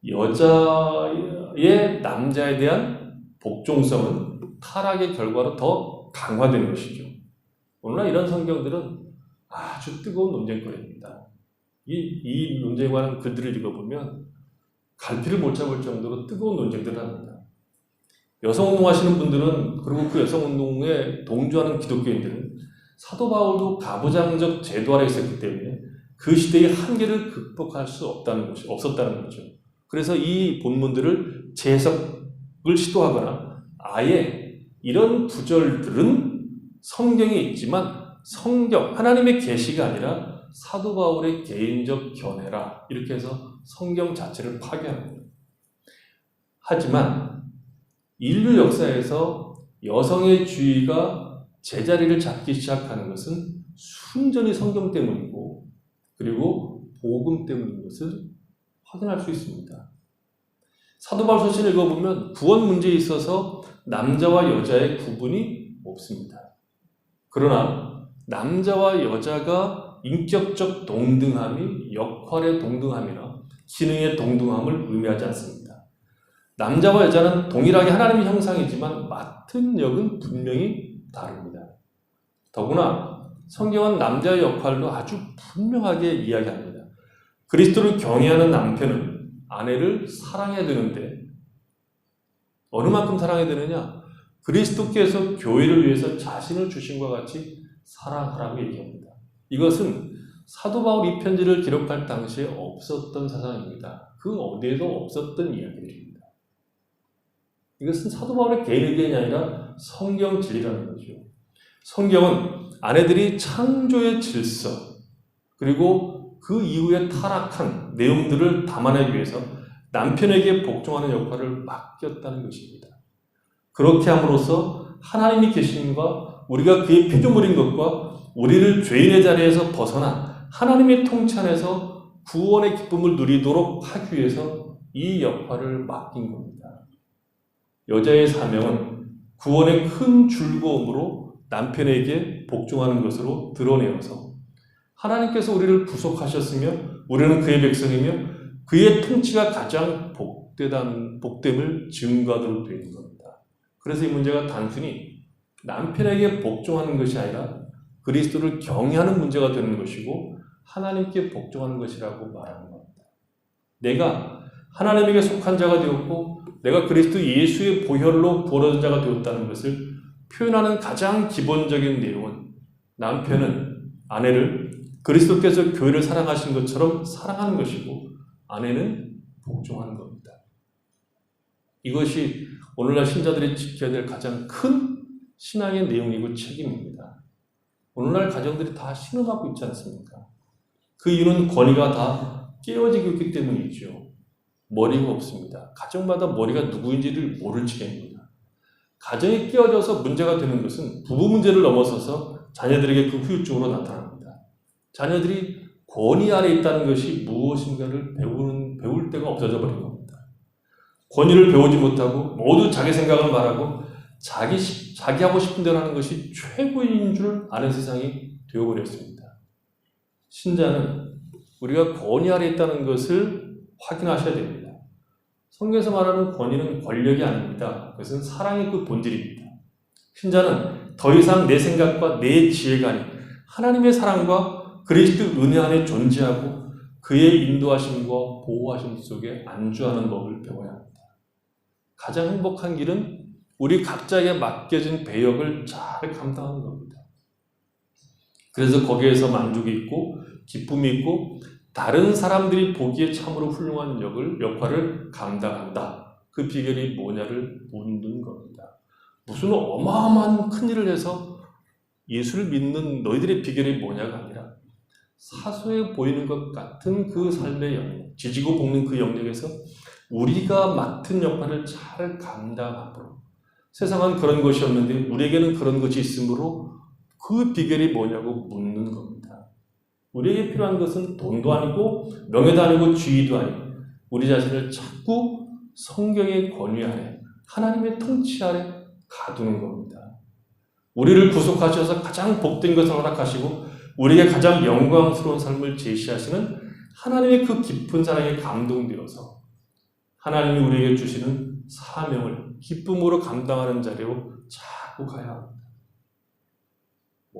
여자의 남자에 대한 복종성은 타락의 결과로 더 강화되는 것이죠. 오늘날 이런 성경들은 아주 뜨거운 논쟁거리입니다. 이 논쟁에 관한 글들을 읽어보면 갈피를 못 잡을 정도로 뜨거운 논쟁들을 합니다. 여성운동 하시는 분들은, 그리고 그 여성운동에 동조하는 기독교인들은 사도 바울도 가부장적 제도 아래 있었기 때문에 그 시대의 한계를 극복할 수 없었다는 거죠. 그래서 이 본문들을 재해석을 시도하거나 아예 이런 구절들은 성경에 있지만 하나님의 계시가 아니라 사도 바울의 개인적 견해라 이렇게 해서 성경 자체를 파괴합니다. 하지만 인류 역사에서 여성의 주의가 제자리를 잡기 시작하는 것은 순전히 성경 때문이고 그리고 복음 때문인 것을 확인할 수 있습니다. 사도 바울 서신을 읽어보면 구원 문제에 있어서 남자와 여자의 구분이 없습니다. 그러나 남자와 여자가 인격적 동등함이 역할의 동등함이나 기능의 동등함을 의미하지 않습니다. 남자와 여자는 동일하게 하나님의 형상이지만 맡은 역은 분명히 다릅니다. 더구나 성경은 남자의 역할도 아주 분명하게 이야기합니다. 그리스도를 경외하는 남편은 아내를 사랑해야 되는데 어느 만큼 사랑해야 되느냐? 그리스도께서 교회를 위해서 자신을 주신 것과 같이 사랑하라고 얘기합니다. 이것은 사도 바울 이 편지를 기록할 당시에 없었던 사상입니다. 그 어디에도 없었던 이야기들입니다. 이것은 사도 바울의 개인 의견이 아니라 성경 진리라는 거죠. 성경은 아내들이 창조의 질서 그리고 그 이후에 타락한 내용들을 담아내기 위해서 남편에게 복종하는 역할을 맡겼다는 것입니다. 그렇게 함으로써 하나님이 계심과 우리가 그의 피조물인 것과 우리를 죄인의 자리에서 벗어나 하나님의 통치 안에서 구원의 기쁨을 누리도록 하기 위해서 이 역할을 맡긴 겁니다. 여자의 사명은 구원의 큰 즐거움으로 남편에게 복종하는 것으로 드러내어서 하나님께서 우리를 구속하셨으며 우리는 그의 백성이며 그의 통치가 가장 복됨을 증거하도록 되는 겁니다. 그래서 이 문제가 단순히 남편에게 복종하는 것이 아니라 그리스도를 경외하는 문제가 되는 것이고 하나님께 복종하는 것이라고 말하는 겁니다. 내가 하나님에게 속한 자가 되었고 내가 그리스도 예수의 보혈로 부활한 자가 되었다는 것을 표현하는 가장 기본적인 내용은 남편은 아내를 그리스도께서 교회를 사랑하신 것처럼 사랑하는 것이고 아내는 복종하는 겁니다. 이것이 오늘날 신자들이 지켜야 될 가장 큰 신앙의 내용이고 책임입니다. 오늘날 가정들이 다 신음하고 있지 않습니까? 그 이유는 권위가 다 깨어지고 있기 때문이죠. 머리가 없습니다. 가정마다 머리가 누구인지를 모를 지경입니다. 가정이 깨어져서 문제가 되는 것은 부부 문제를 넘어서서 자녀들에게 그 후유증으로 나타납니다. 자녀들이 권위 아래 있다는 것이 무엇인가를 배울 때가 없어져 버린 겁니다. 권위를 배우지 못하고 모두 자기 생각을 말하고 자기 하고 싶은 대로 하는 것이 최고인 줄 아는 세상이 되어버렸습니다. 신자는 우리가 권위 아래 있다는 것을 확인하셔야 됩니다. 성경에서 말하는 권위는 권력이 아닙니다. 그것은 사랑의 그 본질입니다. 신자는 더 이상 내 생각과 내 지혜가 아닌 하나님의 사랑과 그리스도 은혜 안에 존재하고 그의 인도하심과 보호하심 속에 안주하는 법을 배워야 합니다. 가장 행복한 길은 우리 각자에게 맡겨진 배역을 잘 감당하는 겁니다. 그래서 거기에서 만족이 있고 기쁨이 있고 다른 사람들이 보기에 참으로 훌륭한 역할을 감당한다. 그 비결이 뭐냐를 묻는 겁니다. 무슨 어마어마한 큰일을 해서 예수를 믿는 너희들의 비결이 뭐냐가 아니라 사소해 보이는 것 같은 그 삶의 영역, 지지고 볶는 그 영역에서 우리가 맡은 역할을 잘 감당함으로 세상은 그런 것이 없는데 우리에게는 그런 것이 있으므로 그 비결이 뭐냐고 묻는 겁니다. 우리에게 필요한 것은 돈도 아니고 명예도 아니고 지위도 아니고 우리 자신을 자꾸 성경의 권위 아래 하나님의 통치 아래 가두는 겁니다. 우리를 구속하셔서 가장 복된 것을 허락하시고 우리에게 가장 영광스러운 삶을 제시하시는 하나님의 그 깊은 사랑에 감동되어서 하나님이 우리에게 주시는 사명을 기쁨으로 감당하는 자리로 자꾸 가야 합니다.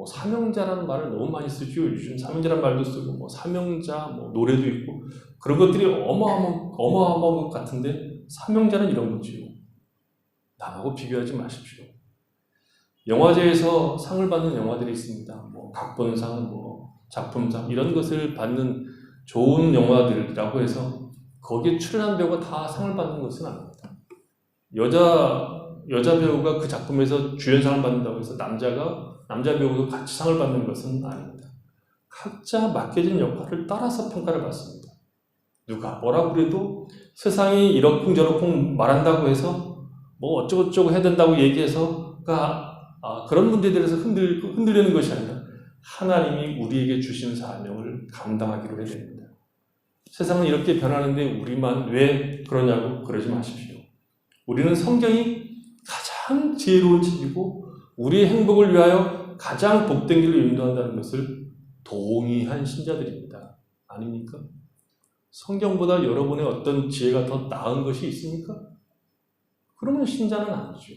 사명자라는 말을 너무 많이 쓰죠. 요즘 사명자라는 말도 쓰고 사명자 노래도 있고 그런 것들이 어마어마한 것 같은데 사명자는 이런 거지요. 남하고 비교하지 마십시오. 영화제에서 상을 받는 영화들이 있습니다. 각본상, 작품상 이런 것을 받는 좋은 영화들이라고 해서 거기에 출연한 배우가 다 상을 받는 것은 아닙니다. 여자 배우가 그 작품에서 주연상을 받는다고 해서 남자 배우도 같이 상을 받는 것은 아닙니다. 각자 맡겨진 역할을 따라서 평가를 받습니다. 누가 뭐라고 그래도 세상이 이러쿵저러쿵 말한다고 해서 어쩌고저쩌고 해야 된다고 얘기해서 그런 문제에 대해서 흔들리는 것이 아니라 하나님이 우리에게 주신 사명을 감당하기로 해야 됩니다. 세상은 이렇게 변하는데 우리만 왜 그러냐고 그러지 마십시오. 우리는 성경이 가장 지혜로운 책이고 우리의 행복을 위하여 가장 복된 길로 인도한다는 것을 동의한 신자들입니다. 아닙니까? 성경보다 여러분의 어떤 지혜가 더 나은 것이 있습니까? 그러면 신자는 아니죠.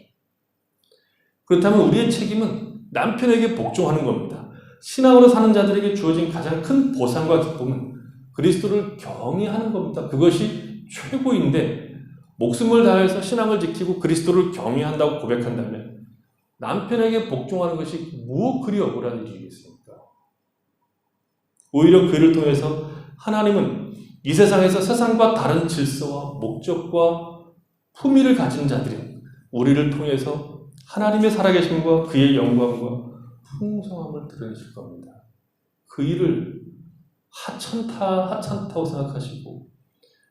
그렇다면 우리의 책임은 남편에게 복종하는 겁니다. 신앙으로 사는 자들에게 주어진 가장 큰 보상과 기쁨은 그리스도를 경외하는 겁니다. 그것이 최고인데 목숨을 다해서 신앙을 지키고 그리스도를 경외한다고 고백한다면 남편에게 복종하는 것이 무엇 그리 억울한 일이겠습니까? 오히려 그를 통해서 하나님은 이 세상에서 세상과 다른 질서와 목적과 품위를 가진 자들이 우리를 통해서 하나님의 살아계심과 그의 영광과 풍성함을 드러내실 겁니다. 그 일을 하찮다고 생각하시고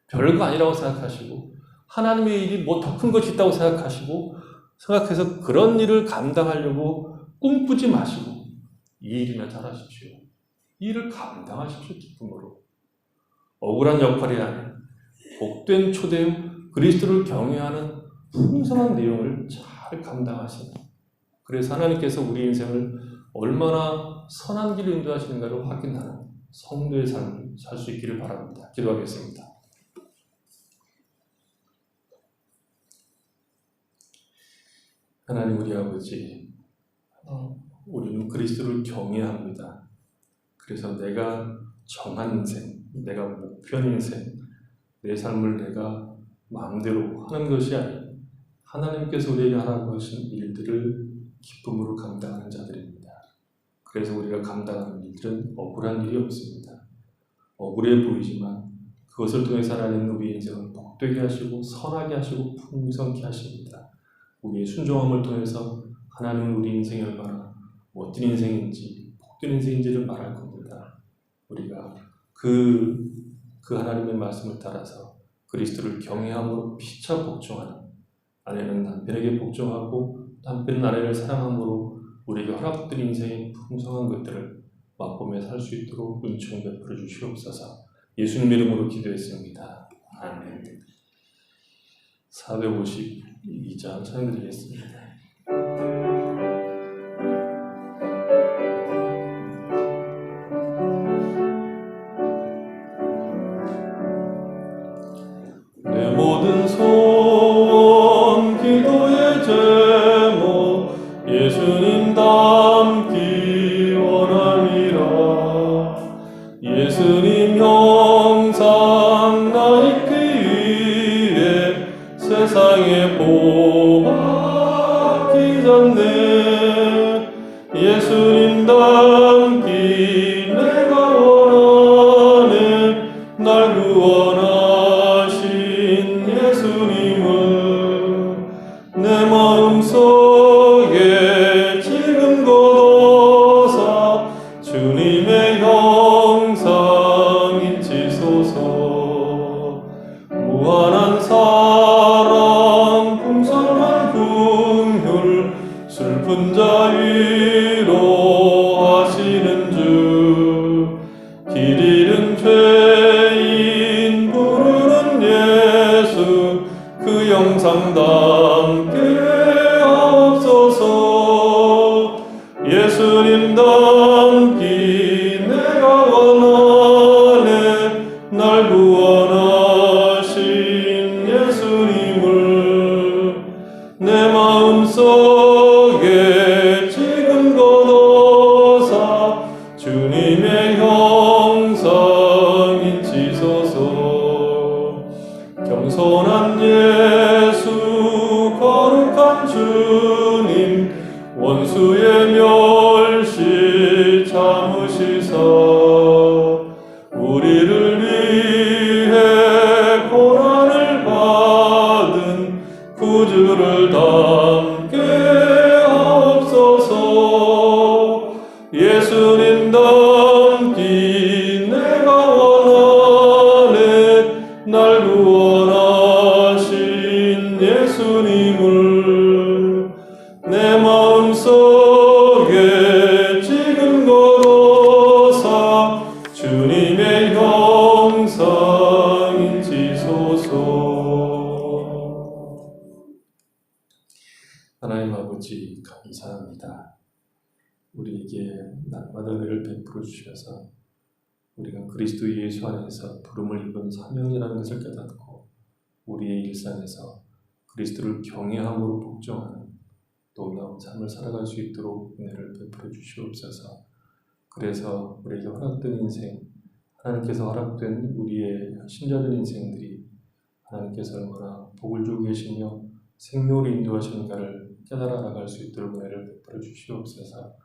별거 아니라고 생각하시고 하나님의 일이 더 큰 것이 있다고 생각해서 그런 일을 감당하려고 꿈꾸지 마시고 이 일이나 잘하십시오. 이 일을 감당하십시오. 기쁨으로. 억울한 역할이 아닌 복된 초대요 그리스도를 경외하는 풍성한 내용을 잘 감당하시는 그래서 하나님께서 우리 인생을 얼마나 선한 길로 인도하시는가를 확인하는 성도의 삶을 살 수 있기를 바랍니다. 기도하겠습니다. 하나님 우리 아버지, 우리는 그리스도를 경외합니다. 그래서 내가 정한 인생, 내가 목표한 인생, 내 삶을 내가 마음대로 하는 것이 아니라 하나님께서 우리에게 하라고 하신 일들을 기쁨으로 감당하는 자들입니다. 그래서 우리가 감당하는 일들은 억울한 일이 없습니다. 억울해 보이지만 그것을 통해서 하나님은 우리 인생을 복되게 하시고 선하게 하시고 풍성케 하십니다. 우리의 순종함을 통해서 하나님은 우리 인생이 얼마나 멋진 인생인지 복된 인생인지를 말할 겁니다. 우리가 그 하나님의 말씀을 따라서 그리스도를 경외함으로 피차 복종하는, 아내는 남편에게 복종하고 남편은 아내를 사랑함으로 우리에게 허락된 인생의 풍성한 것들을 맛보며 살 수 있도록 은총 베풀어 주시옵소서. 예수님 이름으로 기도했습니다. 아멘. 452장 찬양드리겠습니다. 내 모든 소원 기도의 제목 예수님 닮기 원함이라. 예수님 형상 나 입기 위해 세상에 보았기 전에 예수님 닮기 내가 원하네. 날 구원하신 예수님을 내 마음속에 지금 거둬서 주님의 형상 잊히소서. 무한한 사랑 풍성한 긍휼 슬픈 자 위로하시는 주. 길 잃은 죄인 부르는 예수 그 형상 담게 하옵소서. 예수님 닮기 내가 원하네. 날 구원하신 예수님을 내 마음속에 지금 거둬서 주님의 형상 잊히소서. 겸손한 예수 거룩한 주님 원수의 멸시 참으시사 우리를 위해 고난을 받은 구주를 담게 하옵소서. 예수님 닮기 내가 원하네. 날 구원하신 예수님을 내 마음속에 지금 거둬서 주님의 형상 잊히소서. 하나님 아버지 감사합니다. 우리에게 날마다 은혜를 베풀어 주셔서 우리가 그리스도 예수 안에서 부름을 입은 사명이라는 것을 깨닫고 우리의 일상에서 그리스도를 경외함으로 복종하는 놀라운 삶을 살아갈 수 있도록 은혜를 베풀어 주시옵소서. 그래서 우리에게 허락된 인생, 하나님께서 허락된 우리의 신자들 인생들이 하나님께서 얼마나 복을 주고 계시며 생명으로 인도하시는가를 깨달아 나갈 수 있도록 은혜를 베풀어 주시옵소서.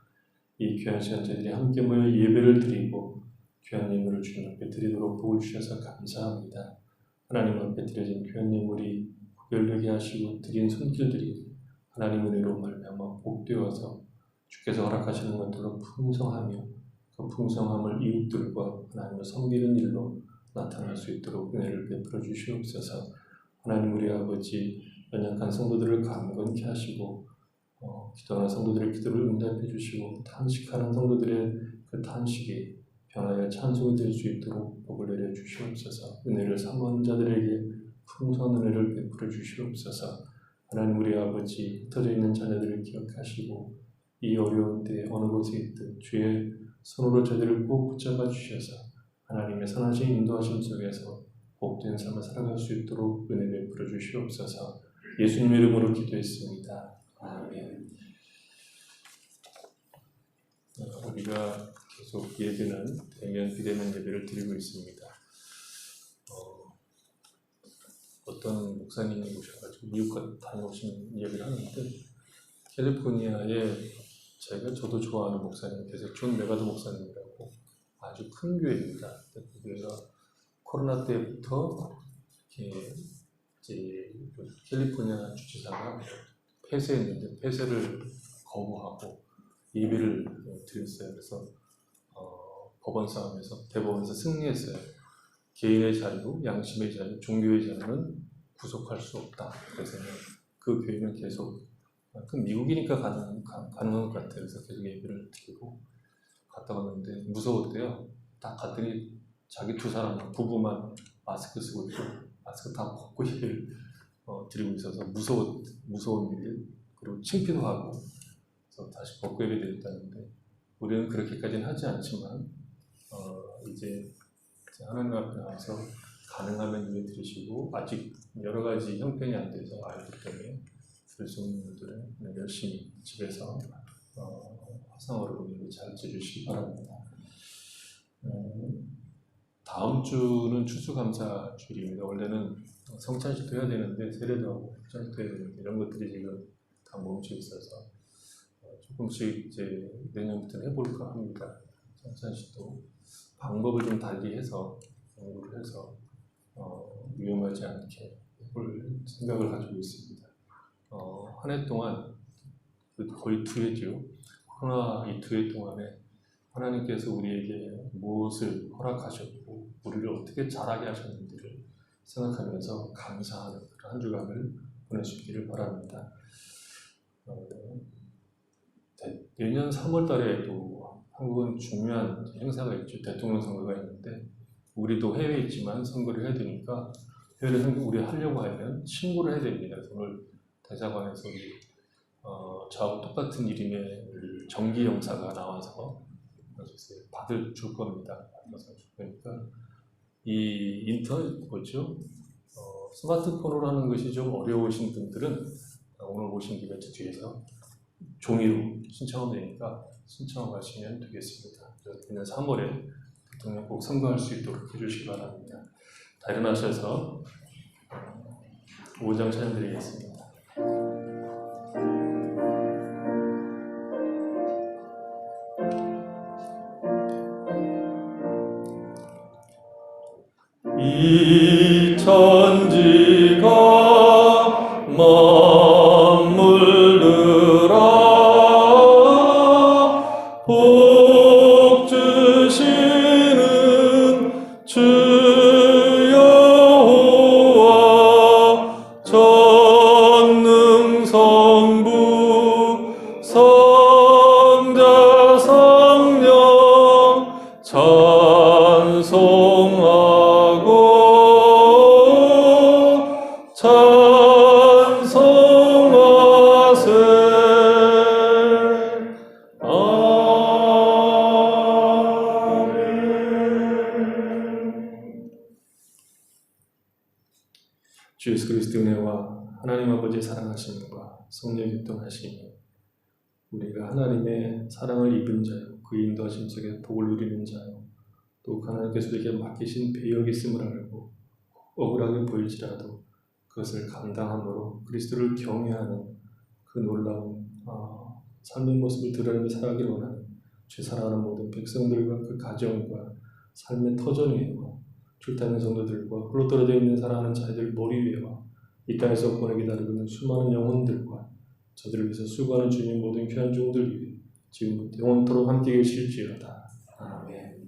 이 귀한 시간 저희들이 함께 모여 예배를 드리고 귀한 예물을 주님 앞에 드리도록 복을 주셔서 감사합니다. 하나님 앞에 드려진 귀한 예물이 구별되게 하시고 드린 손길들이 하나님 은혜로 말미암아 복되어서 주께서 허락하시는 것들로 풍성하며 그 풍성함을 이웃들과 하나님을 섬기는 일로 나타날 수 있도록 은혜를 베풀어 주시옵소서. 하나님 우리 아버지 연약한 성도들을 강건케 하시고 기도하는 성도들의 기도를 응답해 주시고 탄식하는 성도들의 그 탄식이 변화의 찬송이 될 수 있도록 복을 내려 주시옵소서. 은혜를 사모하는 자들에게 풍성한 은혜를 베풀어 주시옵소서. 하나님 우리 아버지 흩어져 있는 자녀들을 기억하시고 이 어려운 때에 어느 곳에 있든 주의 손으로 저들을 꼭 붙잡아 주셔서 하나님의 선하신 인도하심 속에서 복된 삶을 살아갈 수 있도록 은혜 베풀어 주시옵소서. 예수님 이름으로 기도했습니다. 아멘. 우리가 계속 예배는 대면 비대면 예배를 드리고 있습니다. 어떤 목사님이 오셔가지고 미국 다녀오신 예배를 하는데 캘리포니아에 저도 좋아하는 목사님 계세요. 존 메가드 목사님이라고 아주 큰 교회입니다. 그 교회가 코로나 때부터 이제 캘리포니아 주지사가 폐쇄했는데 폐쇄를 거부하고 예배를 드렸어요. 그래서 법원 싸움에서 대법원에서 승리했어요. 개인의 자유, 양심의 자유, 종교의 자유는 구속할 수 없다. 그래서 그 교회는 계속 미국이니까 가능한 것 같아요. 그래서 계속 예배를 드리고 갔다 왔는데 무서웠대요. 딱 갔더니 자기 두 사람 부부만 마스크 쓰고 있고 마스크 다 벗고 예배를 드리고 있어서 무서운 일, 그리고 창피도 하고 그래서 다시 벗고 예배 드렸다는데 우리는 그렇게까지는 하지 않지만 이제 하나님 앞에 나와서 가능하면 예배 드리시고 아직 여러 가지 형편이 안 돼서 아이들 때문에 들을 수 없는 분들은 열심히 집에서 화상으로 예배 잘 드리시기 바랍니다. 다음 주는 추수감사 주일입니다. 원래는 성찬식도 해야 되는데 세례도 하고 성찬식도 해야 되는데 이런 것들이 지금 다 멈춰 있어서 조금씩 이제 내년부터는 해볼까 합니다. 성찬식도 방법을 좀 달리해서 연구를 해서 위험하지 않게 해볼 생각을 가지고 있습니다. 한 해 동안 거의 2해죠. 코로나 이 2해 동안에 하나님께서 우리에게 무엇을 허락하셨고 우리를 어떻게 자라게 하셨는지를 생각하면서 감사하는 그런 한 주간을 보내시기를 바랍니다. 내년 3월 달에도 한국은 중요한 행사가 있죠. 대통령 선거가 있는데 우리도 해외에 있지만 선거를 해야 되니까 해외를 우리 하려고 하면 신고를 해야 됩니다. 그래서 오늘 대사관에서 저하고 똑같은 이름의 정기 영사가 나와서 줄 겁니다. 받아서 줄 거니까 이 인터넷 뭐죠? 스마트폰으로 하는 것이 좀 어려우신 분들은 오늘 오신 김에 뒤에서 종이로 신청하면 되니까 신청하시면 되겠습니다. 내년 3월에 대통령 꼭 선거할 수 있도록 해주시기 바랍니다. 다 일어나셔서 5장 찬양드리겠습니다. 이 천지가 머물르라 복 주시는 주 여호와 전능 성부 성자 성령 찬송하세. 아멘. 주 예수 그리스도의 은혜와 하나님 아버지의 사랑하심과 성령의 교통하심이 우리가 하나님의 사랑을 입은 자요 그 인도하심 속에 복을 누리는 자요 또 하나님께서 우리에게 맡기신 배역이 있음을 알고 억울하게 보일지라도 그것을 감당함으로 그리스도를 경외하는 그 놀라운 삶의 모습을 드러내며 살아가기를 원하는 주 사랑하는 모든 백성들과 그 가정과 삶의 터전위에와 출타하는 성도들과 홀로 떨어져 있는 사랑하는 자들 머리 위에와 이 땅에서 보내기 기다리고 있는 수많은 영혼들과 저들을 위해서 수고하는 주님 모든 귀한 종들 위해 지금부터 영원토록 함께 계실지어다. 아멘.